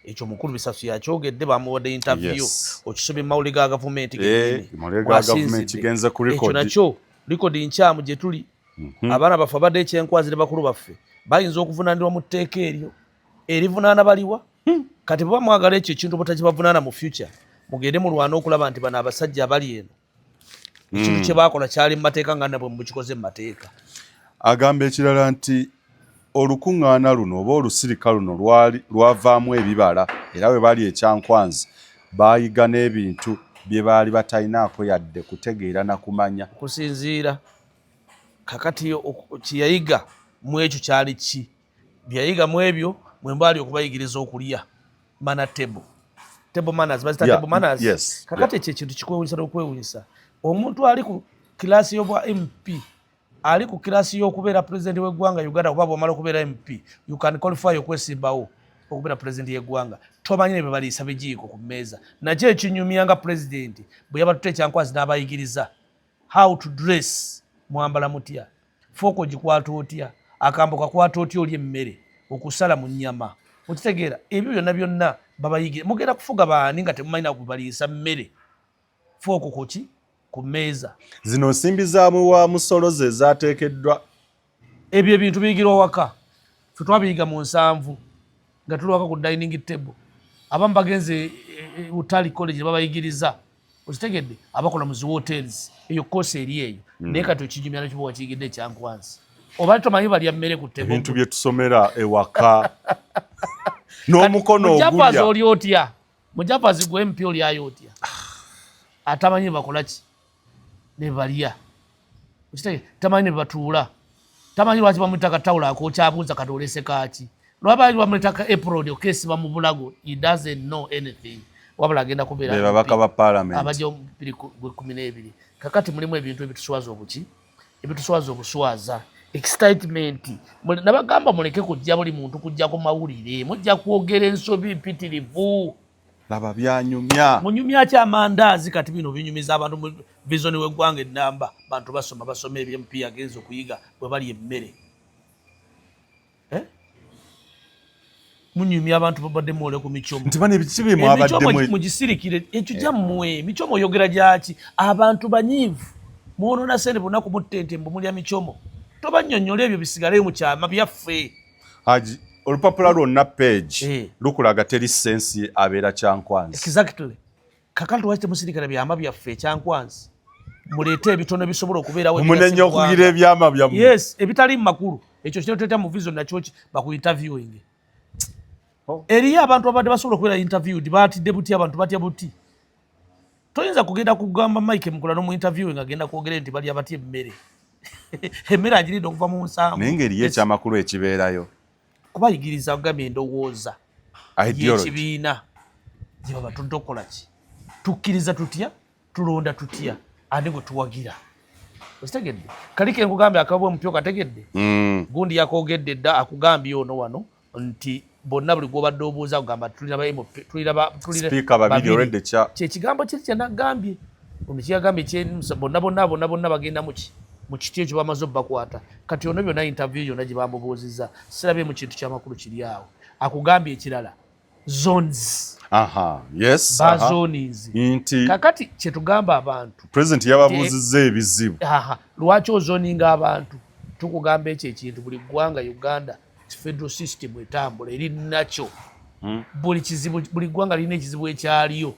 S1: Ekyo Mukulu Bisaso yakyogedde bamuwadde interview okisomye mu mawulire ga gavumenti
S2: kigenze ku record.
S1: Ekyo nakyo record nkyamu gye tuli. Abaana baffe abadde ekyenkwazi ne bakulu baffe bayinza okuvunaanirwa mu tteeka eryo erivunaana baliwa. Kati bwe bamwagala ekyo ekintu butakibavunaana mu future mugende mulwana okulaba nti bano abasajja abali eno ekintu kye baakola kyali mu mateeka nga nabwe mukikoze mu mateeka.
S2: Agamba ekirala nti olukuŋŋaana luno oba olusirika luno lwavaamu ebibala era we bali ekyankwanzi baayiga n'ebintu bye baali batalinaako yadde kutegeera na kumanya.
S1: Kusinziira kakati kyeyayiga mu ekyo kyali ki? Byayiga mu ebyo mwe mbaali okubayigiriza okulya table manners bazita table manners.
S2: Yes.
S1: Kakati ekyo ekintu kikwewunyisa n'okwewunyisa. Omuntu ali ku kilasi y'obwa MP ali ku kilasi y'okubeera president w'eggwanga Uganda oba bw'omala okubeera MP you can qualify okwesimbawo okubeera president y'eggwanga. Tomanyi ne bwe baliisa bijiiko ku mmeeza. Nakyo ekinyumya nga president bwe yabatutte ekyankwazi n'abayigiriza how to dress, mwambala mutya, fooko gikwata otya, akambo kakwata otya oli emmere, okusala mu nnyama. Okitegeera ebyo byonna babayigire. Mugenda kufuga baani nga temumanyi kubaliisa mmere fooko koki ku mmeeza.
S2: Zino nsimbi zaamu wa musolo ze zaateekeddwa.
S1: Ebyo ebintu biyigirwa waka. Ffe twabiyiga mu 7 nga tuli waka ku dining table. Abamu bagenze Utali College babayigiriza. Okitegedde abakola mu hotels eyo koose eri eyo. Naye kati ekijumya nakyo wakiyigidde ekyankwanzi. Oba tomanyi balya mmere ku table.
S2: Ebintu bye tusomera ewaka. N'omukono ogulya.
S1: Mujapazi oli otya? Mujapazi gwe MP oli ayo otya? Atamanyi bakola ki? Ne balya. Okitegeera tamanyi ne batuula. Tamanyi lwaki bamutaka tawula akokyabuuza katolese kaaki. Lwaba bamutaka apron okesi bamubulago. He doesn't know anything. Wabula agenda kubeera.
S2: Be babaka ba parliament.
S1: Abajo 12. Kakati mulimu ebintu ebituswaza obuki? Ebituswaza obuswaza. Excitement. Nabagamba muleke kujja buli muntu kujja ku mawulire. Mujja kwogera ensobi mpitirivu.
S2: Laba byanyumya.
S1: Munyumya kya mandaazi kati bino binyumiza abantu mu vision w'eggwanga ennamba. Bantu basoma eby'MP agenza okuyiga bwe bali emmere. Munyumya abantu babadde mwole ku michomo.
S2: Nti bane ebikibi mwabadde mwe.
S1: Mugisirikire ekyo jammwe. Michomo oyogera gyaki? Abantu banyiivu. Muonona sente bonna ku muttente mbu mulya michomo. Tobannyonnyola ebyo bisigaleyo mu kyama byaffe.
S2: Haji olupapula lwonna page lukulaga teri sensi abeera Kyankwanzi.
S1: Exactly. Kakati lwaki temusirikira byama byaffe Kyankwanzi muleete ebitono bisobola okubeerawo
S2: munenya okugira ebyama byammwe.
S1: Yes, ebitali makulu ekyo kino tweta mu vision nakyo baku interviewing. Eriyo abantu abadde basobola okubeera interviewed baatidde buti abantu batya buti. Toyinza kugenda kugamba Mike Mukula mu interviewing agenda kwogera nti bali abatya emmere. Emmere agiridde okuva mu nsango.
S2: Naye ngeri ekyamakulu ekibeerayo.
S1: Kubayigiriza okugamba endowooza. Ekibiina gye baba tutokola ki. Tukkiriza tutya, tulonda tutya, ate gwe tuwagira. Okitegedde? Kalike nkugambye akabwe mupyo kategedde. Gundi yakoogedde dda akugambye ono wano nti bonna buli gwobadde obuuza kugamba tuliraba
S2: speaker babiri already
S1: kyekigambo kiri kye nagambye. Ono kyeyagambye bonna bagenda mu kiti ekyo bamaze obbakwata. Kati ono byonna interview yonna gye bamubuuzizza sirabye mu kintu ky'amakulu kiri awo. Akugambye ekirala zones.
S2: Yes.
S1: Bazonies. Kakati kyetugamba abantu.
S2: President yababuuzizza ebizibu.
S1: Lwaki ozoninga abantu? Tukugamba ekyo ekintu buli ggwanga Uganda federal system etambula eri nakyo. Buli ggwanga lirina ekizibu ekyaliyo.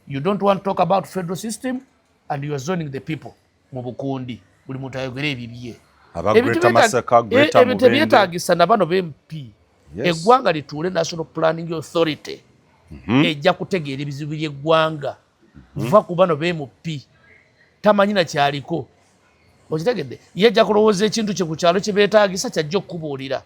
S1: You don't want to talk about federal system and you are zoning the people mu bukundi. Buli muntu ayogera ebibye. Ebyo tebyetaagisa na bano b'MP. Eggwanga lituule National Planning Authority. Ejja kutegeera ebizibu by'eggwanga. Va ku bano b'MP. Tamanyi na kyaliko. Okitegedde? Ye ajja kulowooza ekintu kye ku kyalo kye beetaagisa kyajja okubuulira.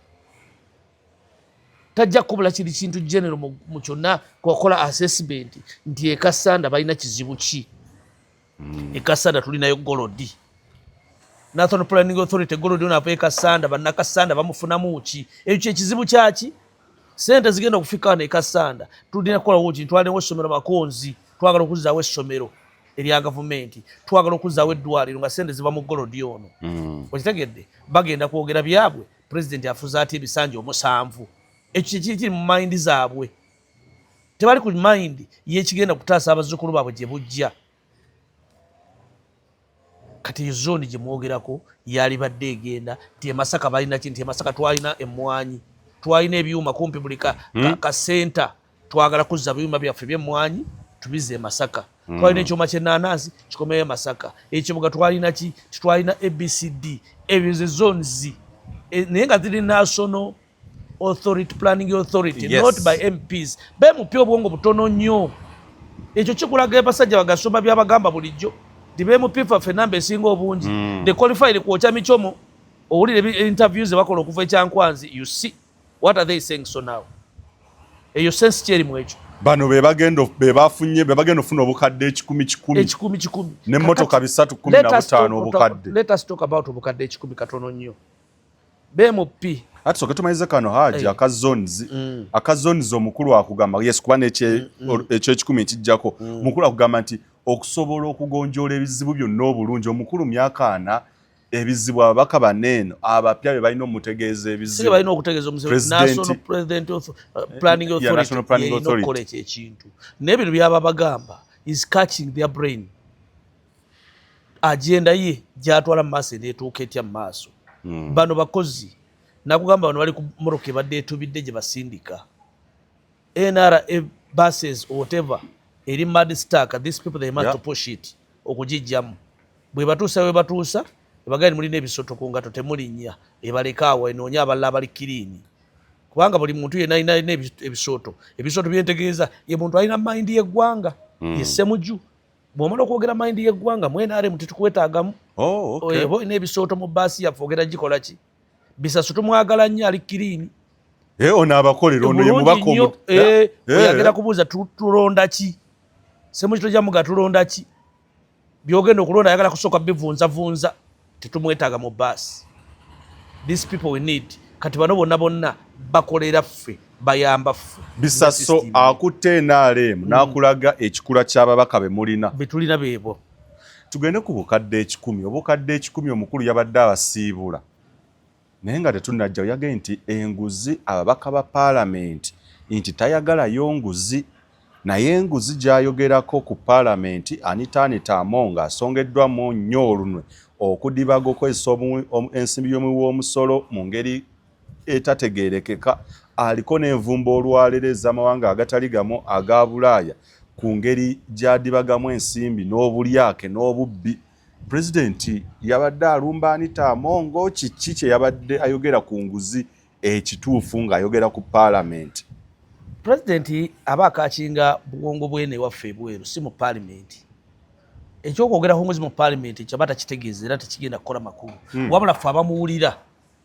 S1: Tajja kubula kiri kintu general mu kyonna kwakola assessment nti e Kassanda balina kizibu ki. E Kassanda tulinayo golodi. National Planning Authority golodi ona pe Kassanda banna Kassanda bamufunamu ki. Ekyo ekizibu kyaki? Sente zigenda okufika ne Kassanda. Tulina kukola wuki twalewo essomero Makonzi, twagala okuzzaawo essomero erya gavumenti, twagala okuzzaawo eddwaliro nga sente ziva mu golodi ono. Okitegedde? Bagenda kwogera byabwe, president afuza ati ebisanja 7. Ekyo kiri mu mind zaabwe. Tebali ku mind y'ekigenda kutaasa abazzukulu baabwe gye bujja. Kati zone gye mwogerako yali badde egenda nti Masaka balina ki, nti Masaka twalina emmwanyi, twalina ebyuma kumpi buli ka center, twagala kuzza ebyuma byaffe by'emmwanyi tubize Masaka. Twalina ekyuma ky'ennaanansi kikomeyo Masaka. Ekibuga twalina ki, twalina ABCD. Ebyo ze zones naye nga ziri national authority, planning authority, not by MPs. Bemupya obwongo butono nnyo. Ekyo kikulaga abasajja bagasoma byabagamba bulijjo. Bemupya ffe namba esinga obungi. The qualified kwokya michomo. Owulire interviews bakola okuva e Kyankwanzi. You see what are they saying so now? Eyo sense kyeri mu ekyo.
S2: Bano bebagenda ofuna obukadde 10 n'emmotoka 315 obukadde.
S1: Let us talk about obukadde 10 katono nnyo. BMP
S2: ati soke tumalize kano haji akazones omukulu akugamba yes kuba ekyo 10 ekijjako mukulu akugamba nti okusobola okugonjoola ebizibu byonna obulungi omukulu myaka 4 ebizibu ababaka banene abapya be balina omutegeeza ebizibu
S1: balina okutegeeza National Planning Authority college ekintu n'ebintu byaba bagamba is catching their brain. Agenda ye gyatwala mu maaso n'etuuka etya mu maaso. Bano bakozi nakugamba bano bali ku Moroke badde etubidde gye basindika NRA buses or whatever eri mad stack. These people they must push it okugijjamu bwe batuusa ebagani mulina ebisoto ku ngato temulinnya ebaleka awo enoonya abalala abali kiriini kubanga buli muntu yenna alina ebisoto byentegeeza ye muntu alina mind y'eggwanga ye Ssemujju. Bw'omala okwogera mind y'eggwanga mu NRA tetukwetaagamu. Ebo ina ebisoto mu baasi yaffe ogera gikola ki bisasu tumwagala nnyo ali kiriini.
S2: Ono abakolera ono ye mubaka
S1: oyagera kubuuza tulonda ki Ssemujju tojamuga tulonda ki byogenda okulonda ayagala kusooka bivunza tetumwetaaga mu baasi. These people we need. Kati bano bonna bakolera ffe bayamba ffe.
S2: Bisaso akutte NRM n'akulaga ekikula ky'ababaka be mulina
S1: betulina beebo.
S2: Tugende ku bukadde 10. Obukadde 10 omukulu yabadde abasiibula naye nga tetunnajja yagambye nti enguzi ababaka ba paalamenti nti tayagalayo nguzi naye enguzi gy'ayogerako ku paalamenti Anita Among asongeddwamu nnyo olunwe okudibaga okozesa ensimbi y'omuwi w'omusolo mu ngeri etategeerekeka aliko n'envumbo olwaleero ez'amawanga agatali gamu aga Bulaaya ku ngeri gy'adibagamu ensimbi n'obulyake n'obubbi. Pulezidenti yabadde alumba Anita Amongo, kiki kye yabadde ayogera ku nguzi ekituufu ng'ayogera ku paalamenti?
S1: Pulezidenti aba akakinga buwongo bwene waffe ebweru si mu paalamenti. Ekyokwogera ku nguzi mu paalamenti kyaba takitegeeza era tekigenda kukola makulu. Wabula ffe abamuwulira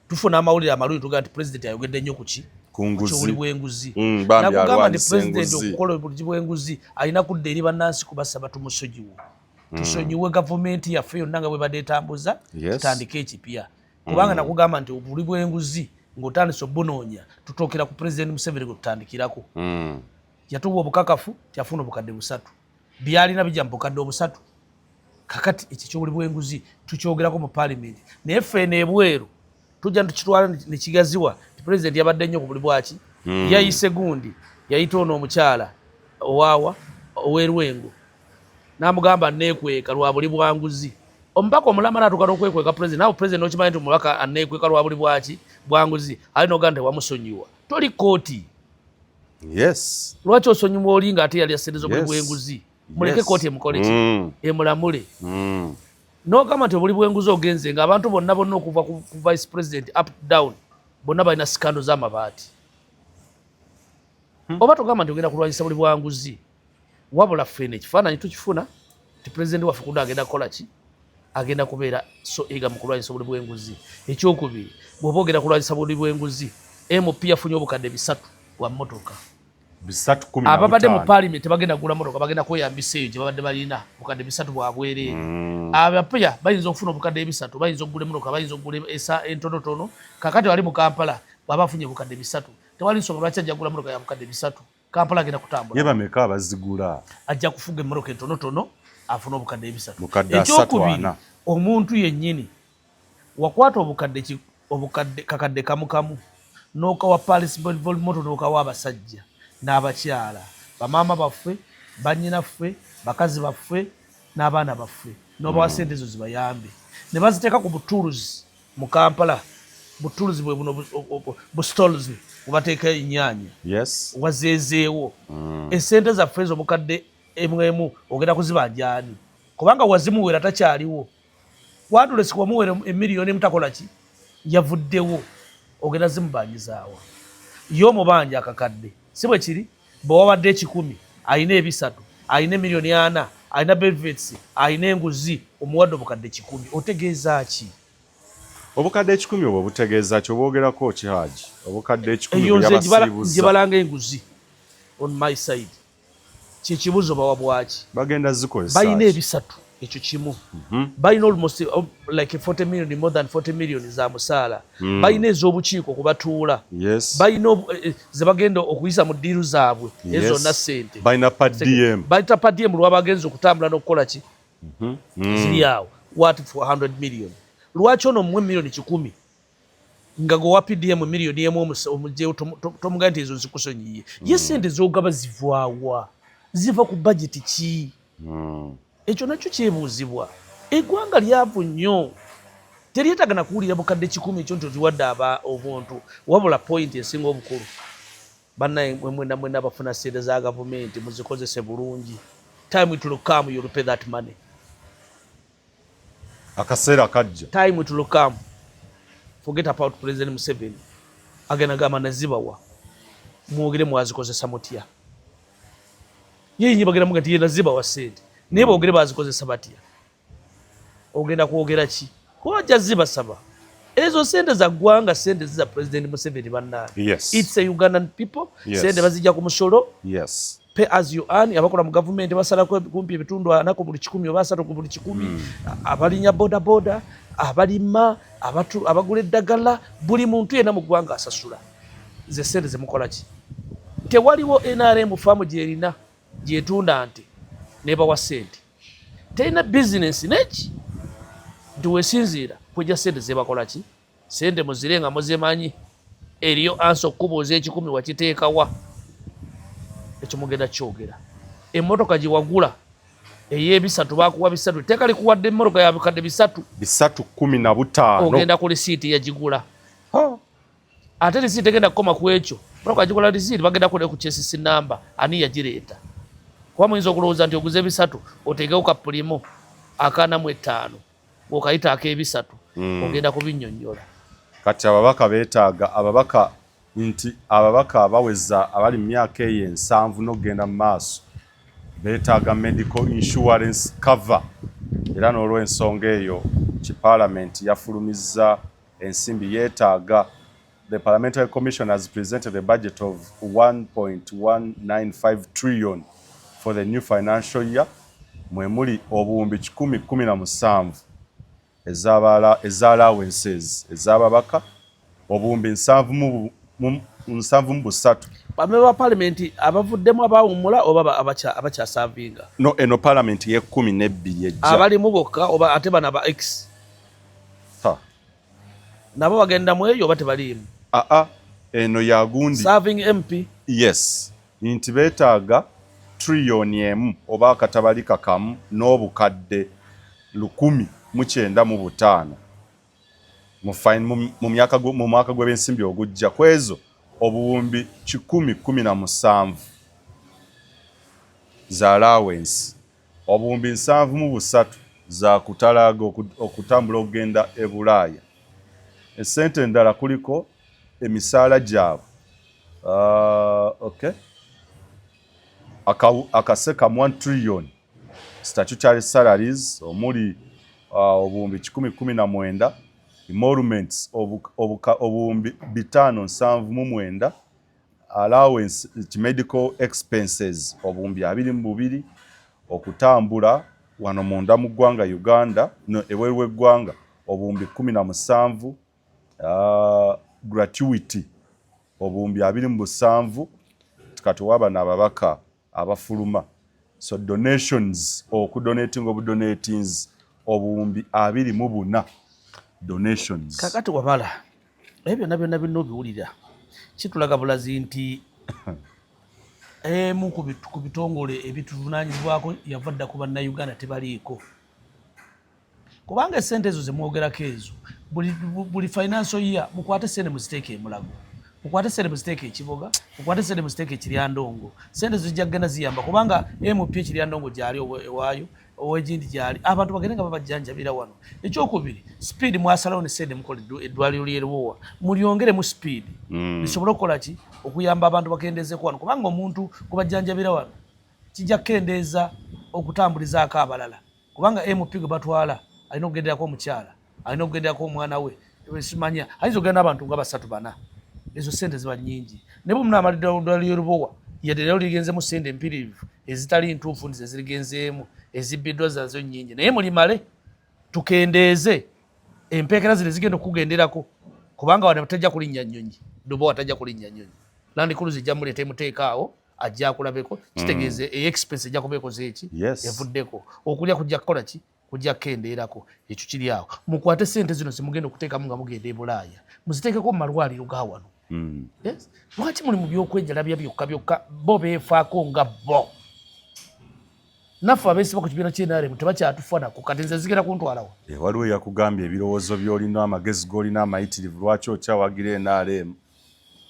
S1: tufuna amawulire amalungi tugaa nti pulezidenti ayogedde nnyo ku ki? Ku buli bw'enguzi. Nakugamba nti pulezidenti okukola obuli bw'enguzi alina kudda eri bannansi kubasaba tumusonyiwe. Tusonyiwe gavumenti yaffe yonna nga bwe badde etambuza tutandike ekipya. Kubanga nakugamba nti obuli bw'enguzi ng'otandise obunoonya tutookera ku pulezidenti Museveni gwe tutandikirako. Yatuwa obukakafu tyafuna obukadde 3. Byalina bijja mu bukadde 3. Kakati ekyo ky'obuli bw'enguzi tukyogerako mu paalamenti. Naye ffeeno ebweru tujja tukitwala ne kigaziwa ti pulezidenti yabadde nnyo ku buli bwaki. Yayise gundi yayita ono omukyala owaawa ow'Erwengo n'amugamba neekweka lwa buli bwanguzi. Omubaka omulama n'atuuka n'okwekweka pulezidenti. Naawe pulezidenti n'okimanyi nti omubaka aneekweka lwa buli bwaki bwanguzi ali n'ogamba nti wamusonyiwa. Toli kooti.
S2: Yes.
S1: Lwaki osonyiwa oli ng'ate yali asereza obuli bw'enguzi? Muleke kooti emukole ki? Emulamule. N'ogamba nti obuli bw'enguzi ogenze ng'abantu bonna okuva ku vice president up down bonna balina sikando z'amabaati. Oba togamba nti ogenda kulwanyisa buli bwanguzi. Wabula ffene ekifaananyi tukifuna ti pulezidenti waffe kuda agenda kukola ki? Agenda kubeera so ega mu kulwanyisa obuli bw'enguzi. Ekyokubiri, bw'oba ogenda kulwanyisa buli bw'enguzi, MP yafunye obukadde 3 bwa mmotoka.
S2: 315.
S1: Ababadde mu paalamenti bagenda kugula mmotoka bagenda kweyambisa eyo gye babadde balina obukadde 3 bwa bwereere. Abapiya bayinza okufuna obukadde 3, bayinza okugula emmotoka, bayinza okugula entonotono. Kakati wali mu Kampala bw'aba afunye obukadde 3 tewali nsonga lwaki ajja kugula mmotoka ya bukadde 3. Kampala agenda kutambula.
S2: Ye bameka abazigula? Ajja
S1: kufuga emmotoka entonotono afuna obukadde
S2: 3. Ekyokubiri,
S1: omuntu yennyini wakwata obukadde kakadde kamu n'okawa Paris Volmoto n'okawa abasajja n'abakyala bamaama baffe bannyinaffe bakazi baffe n'abaana baffe n'obawa sente ezo zibayambe ne baziteeka ku buturuzi mu Kampala. Buturuzi bwe buno bustalls bubateeka ennyaanya wazeezeewo. Esente zaffe ezo mukadde emu ogenda kuzibanja ani? Kubanga wazimuwera takyaliwo. Wadulesi wamuwera emiliyoni mutakola ki? Yavuddewo. Ogenda zimubanyizaawa. Ye omubanja akakadde si bwe kiri? Bwe wabadde 10 alina 3 alina miliyoni 4 alina benefits alina enguzi omuwadde obukadde 10 otegeeza ki?
S2: Obukadde 10 obwo butegeeza ki? Obwogerako ki Haji? Obukadde 10 yabasiibuza
S1: gye balanga enguzi on my side. Kyekibuzo bawa bwaki?
S2: Bagenda zikozesa.
S1: Balina 3 ekyo kimu. Balina almost like 40 million, more than 40 million za musaala. Balina ez'obukiiko kubatuula. Balina ze bagenda okuyisa mu ddiiru zaabwe ezonna ssente.
S2: Balina per diem.
S1: Balina per diem lwa bagenza okutambula n'okukola ki? Ziri awo. What for 100 million? Lwaki ono mmwe miliyoni 10 nga gowa PDM miliyoni emu omugyewo tomugamba nti ezo zikusonyiye? Ye ssente z'ogaba zivaawa? Ziva ku budget ki? Ekyo nakyo kyebuuzibwa. Eggwanga lyavu nnyo. Teryetaaga na kuwulira bukadde 10 ekyo nti oziwadde obuntu. Wabula point esinga obukulu, bannaye mwena abafuna ssente za gavumenti muzikozese bulungi. Time it will come, you'll pay that money.
S2: Akaseera kajja.
S1: Time it will come. Forget about President Museveni. Agenda gamba nazibawa. Mwogere mwazikozesa mutya. Ye bagenda muga nti ye nazibawa ssente. Naye boogere bazikozesa batya. Ogenda kwogera ki? Kwajja zibasaba. Ezo ssente za ggwanga, ssente za President Museveni bannaye. It's a Ugandan people. Ssente bazijja ku musolo. Pay as you earn. Abakola mu gavumenti basala kumpi ebitundu 4 ku buli 10 oba 3 ku buli 10. Abalinya boda abalima abagula eddagala, buli muntu yenna mu ggwanga asasula. Ze ssente zemukola ki? Tewaliwo NRM faamu gyerina gyetunda nti nebawa ssente. Terina bizinesi neki nti wesinziira kwejja ssente zebakola ki? Ssente muzire nga muzimanyi. Eriyo ansa okubuuza 10 wakiteekawa. Ekyo mugenda kyogera. Emmotoka gye wagula ey'ebisatu bakuwa 3 teeka likuwadde emmotoka ya bukadde 3.
S2: 315.
S1: Ogenda ku lisiiti yagigula. ate receipt egenda kukoma ku ekyo pulako agikola receipt bagenda kule ku chassis number ani yagireeta kuba muyinza okulowooza nti oguze bisatu otegewo ka pulimo akaanamu 5 okayita ak'ebisatu ogenda kubinnyonnyola
S2: kati ababaka beetaaga ababaka abaweza abali mu myaka eyo 7 n'okugenda mu maaso beetaaga medical insurance cover era n'olw'ensonga eyo Parliament yafulumizza ensimbi yeetaaga. The Parliamentary Commission has presented a budget of 1.195 trillion for the new financial year mwemuli obuwumbi 117 eza allowances ez'ababaka obuwumbi 73
S1: bamwe ba Parliament abavuddemu abawumula oba abakyasavinga
S2: no eno Parliament ye 12 ejja
S1: abalimu bokka oba ate bana ba X nabo bagenda mu eyo oba tebaliimu
S2: eno yagundi
S1: serving MP
S2: yes nti beetaaga trillion emu oba akatabali kakamu n'obukadde 195 mu mwaka gw'ebyensimbi ogujja kwezo obuwumbi 117 za allowance obuwumbi 73 za kutalaaga okutambula okugenda e Bulaaya. Esente endala kuliko emisaala gyabwe akaseka 1 trillion statutory salaries omuli obuwumbi 119 emoluments obuwumbi 579 allowance medical expenses obuwumbi 22 okutambula wano munda mu ggwanga Uganda ebweru w'eggwanga obuwumbi 17 gratuity obuwumbi 27 kati waba n'ababaka abafuluma so donations okudonating obudonatings obuwumbi 24 donations.
S1: Kakati wabala ebyo byonna bino biwulira kitulaga bulazi nti emu ku bitongole ebituvunaanyizibwako yavadda ku bannayuganda tebaliiko kubanga esente ezo zemwogerako ezo buli financial year mukwate sente muziteeke emulago mukwate sente muziteeke ekiboga mukwate sente muziteeke ekiryandongo sente zijja kugenda ziyamba kubanga MP ekiryandongo gyali ewaayo owegindi gyali abantu bagende nga babajjanjabira wano. Ekyokubiri speed mwasalawo ne sente mukola eddwaliro ly'Eruwowa mulyongere mu speed bisobole okukola ki okuyamba abantu bakendezeeko wano kubanga omuntu kubajjanjabira wano kijja kukendeeza okutambulizaako abalala kubanga MP gwe batwala alina okugenderako omukyala alina okugenderako omwana we simanya ayinza okugenda abantu nga 3-4 ezo sente ziba nnyingi ne bwe munaamalira eddwaliro ly'Eruwowa yadde lero ligenzemu sente empirivu ezitali ntuufu ndize zirigenzeemu ezibbiddwa zazo nnyingi naye mulimale tukendeeze empeekera zino zigenda okugenderako kubanga wano tajja kulinnya nnyonyi Lubowa tajja kulinnya nnyonyi Land Cruise ejja muleeta emuteekaawo ajja akulabeko kitegeeze expense ejja kubeekoze eki evuddeko okulya kujja kukola ki kujja kukendeerako ekyo kiri awo mukwate sente zino zimugenda okuteekamu nga mugenda e Bulaaya muziteekeko mu malwaliro ga wano lwaki muli mu byokwejalabya byokka bo beefaako nga bo naffe abeesiba ku kibiina ky'NRM tebakyatufanako kati nze zigenda kuntwalawo
S2: waliwo yakugambye ebirowoozo by'olina amagezi g'olina amayitirivu lwaki okyawagira NRM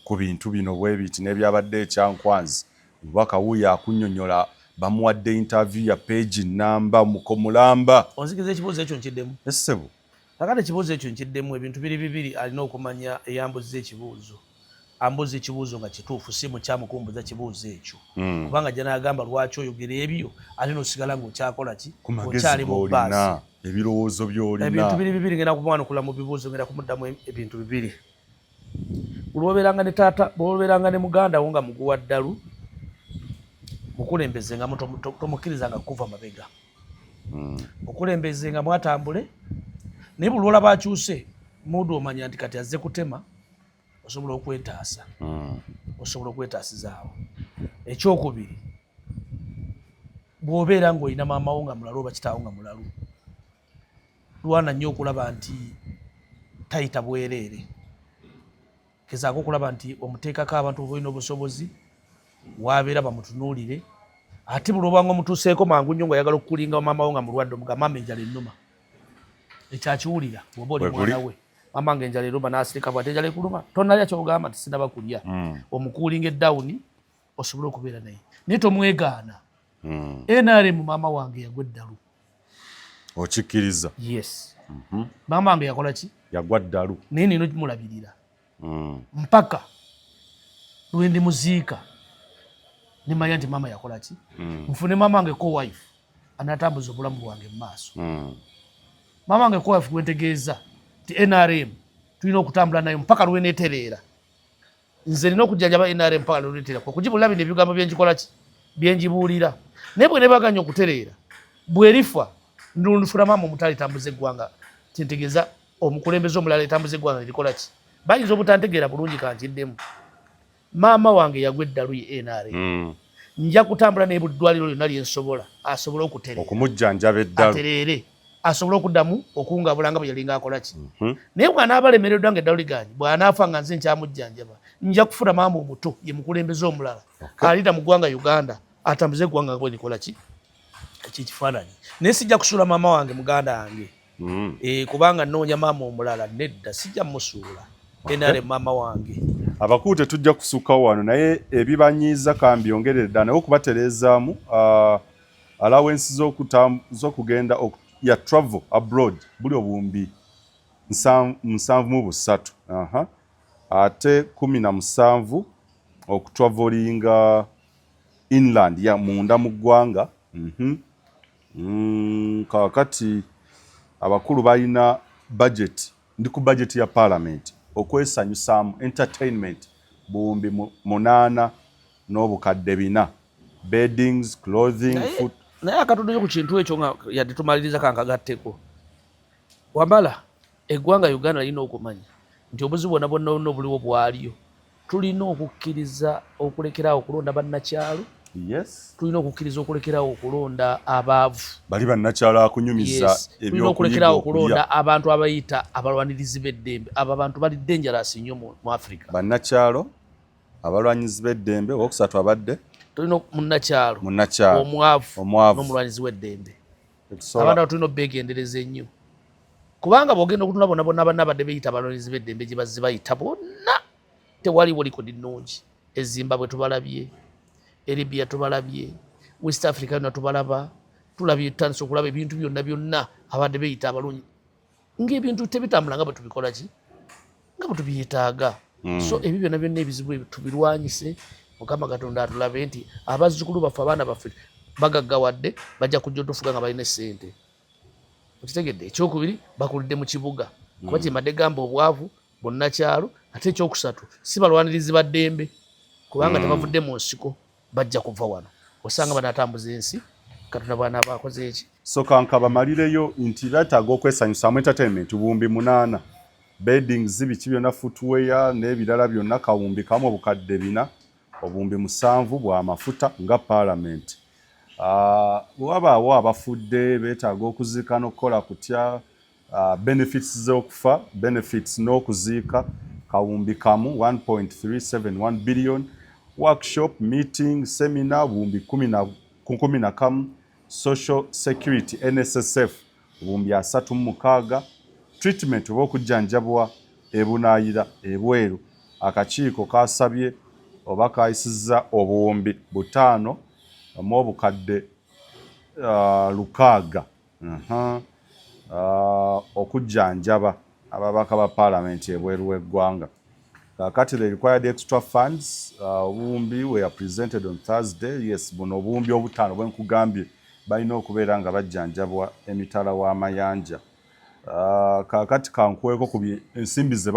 S2: ku bintu bino bwe biti n'ebyabadde ekyankwanzi obubaka wuuyo akunnyonnyola bamuwadde interview ya page namba mukomulamba
S1: onzikiza ekibuuzo ekyo nkiddemu
S2: essebo
S1: kakati ekibuuzo ekyo nkiddemu ebintu bibiri alina okumanya eyambuza ekibuuzo ambuza ekibuuzo nga kituufu si mukyamukumbuza kibuuzo ekyo kubanga jja n'agamba lwaki oyogera ebyo alina osigala ng'okyakola ki okyali mu bbaasi
S2: ebirowoozo by'olina
S1: ebintu bibiri ngenda kumwanukula mu bibuuzo ngenda kumuddamu ebintu bibiri olwobeeranga ne taata bw'obeeranga ne muganda wo nga muguwa ddalu mukulembezenga tomukkirizanga kuva mabega okulembezenga mwatambule naye buli olaba akyuse mudu omanya nti kati azze kutema osobola okwetaasa osobola okwetaasizaawo. Ekyokubiri bw'obeera ng'olina maama wo nga mulalu oba kitaawo nga mulalu lwana nnyo okulaba nti tayita bwereere gezaako okulaba nti omuteekako abantu oba olina obusobozi wabeera bamutunuulire ate buli obanga omutuuseeko mangu nnyo ng'oyagala okukulinga maama wo nga mulwadde omuga maama enjala ennuma ekyakiwulira bw'oba oli mwana we mama wange enjala eruma n'asirika bw'ate enjala ekuluma tonnalya ky'ogamba nti sinaba kulya omukuulinga eddawuni osobole okubeera naye naye tomwegaana. NRM mama wange yagwa eddalu.
S2: Okikkiriza?
S1: Yes. Mama wange yakola ki?
S2: Yagwa ddalu.
S1: Naye nina kimulabirira mpaka lwe ndi muziika nimanya nti mama yakola ki? Nfune mama wange co-wife anatambuza obulamu bwange mu maaso. Mama wange co-wife gwentegeeza nti NRM tulina okutambula nayo mpaka lwe neetereera. Nze nina okujjanjaba NRM mpaka lwe neetereera. Kukibulira bino ebigambo byenjikola ki? Byenjibuulira. Naye bwe nebaganya okutereera bwerifa ndifuna mama omutali tambuza eggwanga kintegeeza omukulembeze omulala etambuza eggwanga likola ki? Bayinza obutantegeera bulungi kankiddemu. Maama wange yagwa eddalu ye NRM. Nja kutambula n'ebuddwaliro lyonna lye nsobola asobole okutereera.
S2: Okumujjanjaba eddalu.
S1: Atereere asobole okuddamu okungabula nga bwe yalinga akola ki? Naye bw'anaaba alemereddwa nga eddalu liganye bw'anaafa nga nze nkyamujjanjaba nja kufuna maama omuto ye mukulembeze omulala alida mu ggwanga Uganda atambuze eggwanga nga bwe likola ki? Ekifaananyi. Naye sijja kusuula maama wange muganda wange. Kubanga nnoonya maama omulala nedda sijja musuula. NRM maama wange.
S2: Abakulu tetujja kusukkawo wano naye ebibanyiiza kambyongerere ddala naye okubatereezaamu allowances z'okugenda ya travel abroad buli obuwumbi 7,300 ate 17 okutravolinga inland ya munda mu ggwanga. Kakati abakulu balina budget ndi ku budget ya parliament okwesanyusaamu entertainment buwumbi 8 n'obukadde 4 beddings clothing food.
S1: Naye akatundu ku kintu ekyo nga yadde tumaliriza kankagatteko wambala eggwanga Uganda lina okumanya nti obuzibu bwonna bwonna obuliwo bwaliyo tulina okukkiriza okulekerawo okulonda bannakyalo.
S2: Yes.
S1: Tulina okukkiriza okulekerawo okulonda abaavu.
S2: Bali bannakyalo akunyumiza
S1: tulina okulekerawo okulonda abantu abayita abalwanirizi b'eddembe. Abo abantu bali dangerous nnyo mu Africa.
S2: Bannakyalo abalwanirizi b'eddembe owokusatu abadde
S1: tulina munnakyalo omwavu n'omulwanizi w'eddembe. Abantu tulina obeegendereza ennyo kubanga bw'ogenda okutuna bonna bonna abannabadde beeyita abalwanizi b'eddembe gye bazze bayita bonna tewaliwo likodi nnungi. Ezimbabwe tubalabye, Libya tubalabye, West Africa yonna tubalaba, tulabye tutandise okulaba ebintu byonna abadde beeyita abalungi ng'ebintu tebitambula nga bwe tubikola ki? Nga bwe tubyetaaga. So ebyo byonna byonna ebizibu ebyo tubirwanyise. Mukama Katonda atulabe nti abazzukulu baffe abaana baffe bagaggawadde bajja kujja otufuga nga balina essente. Okitegedde? Ekyokubiri bakulidde mu kibuga kuba kyemadde gamba obwavu bonnakyalo. Ate ekyokusatu si balwanirizi ba ddembe kubanga tebavudde mu nsiko bajja kuva wano osanga banatambuza ensi Katonda bw'anaaba akoze eki.
S2: So kankabamalireyo nti bataaga okwesanyusaamu entertainment buwumbi 8 beddings biki byonna footwear n'ebirala byonna kawumbi kamu obukadde 4 obuwumbi 7 bwa mafuta nga parliament. Wabaawo abafudde beetaaga okuziika n'okukola kutya benefits z'okufa benefits n'okuziika kawumbi kamu 1.371 billion. Workshop meeting seminar buwumbi 11 social security NSSF buwumbi 36 treatment oba okujjanjabwa ebunaayira ebweru akakiiko kasabye oba kayisizza obuwumbi 5 mu obukadde 600 okujjanjaba ababaka ba parliament ebweru w'eggwanga. Kakati the required extra funds obuwumbi were presented on Thursday. Yes, buno obuwumbi obutaano bwenkugambye balina okubeera nga bajjanjabwa emitala w'amayanja. Kakati kankweko ku ensimbi ze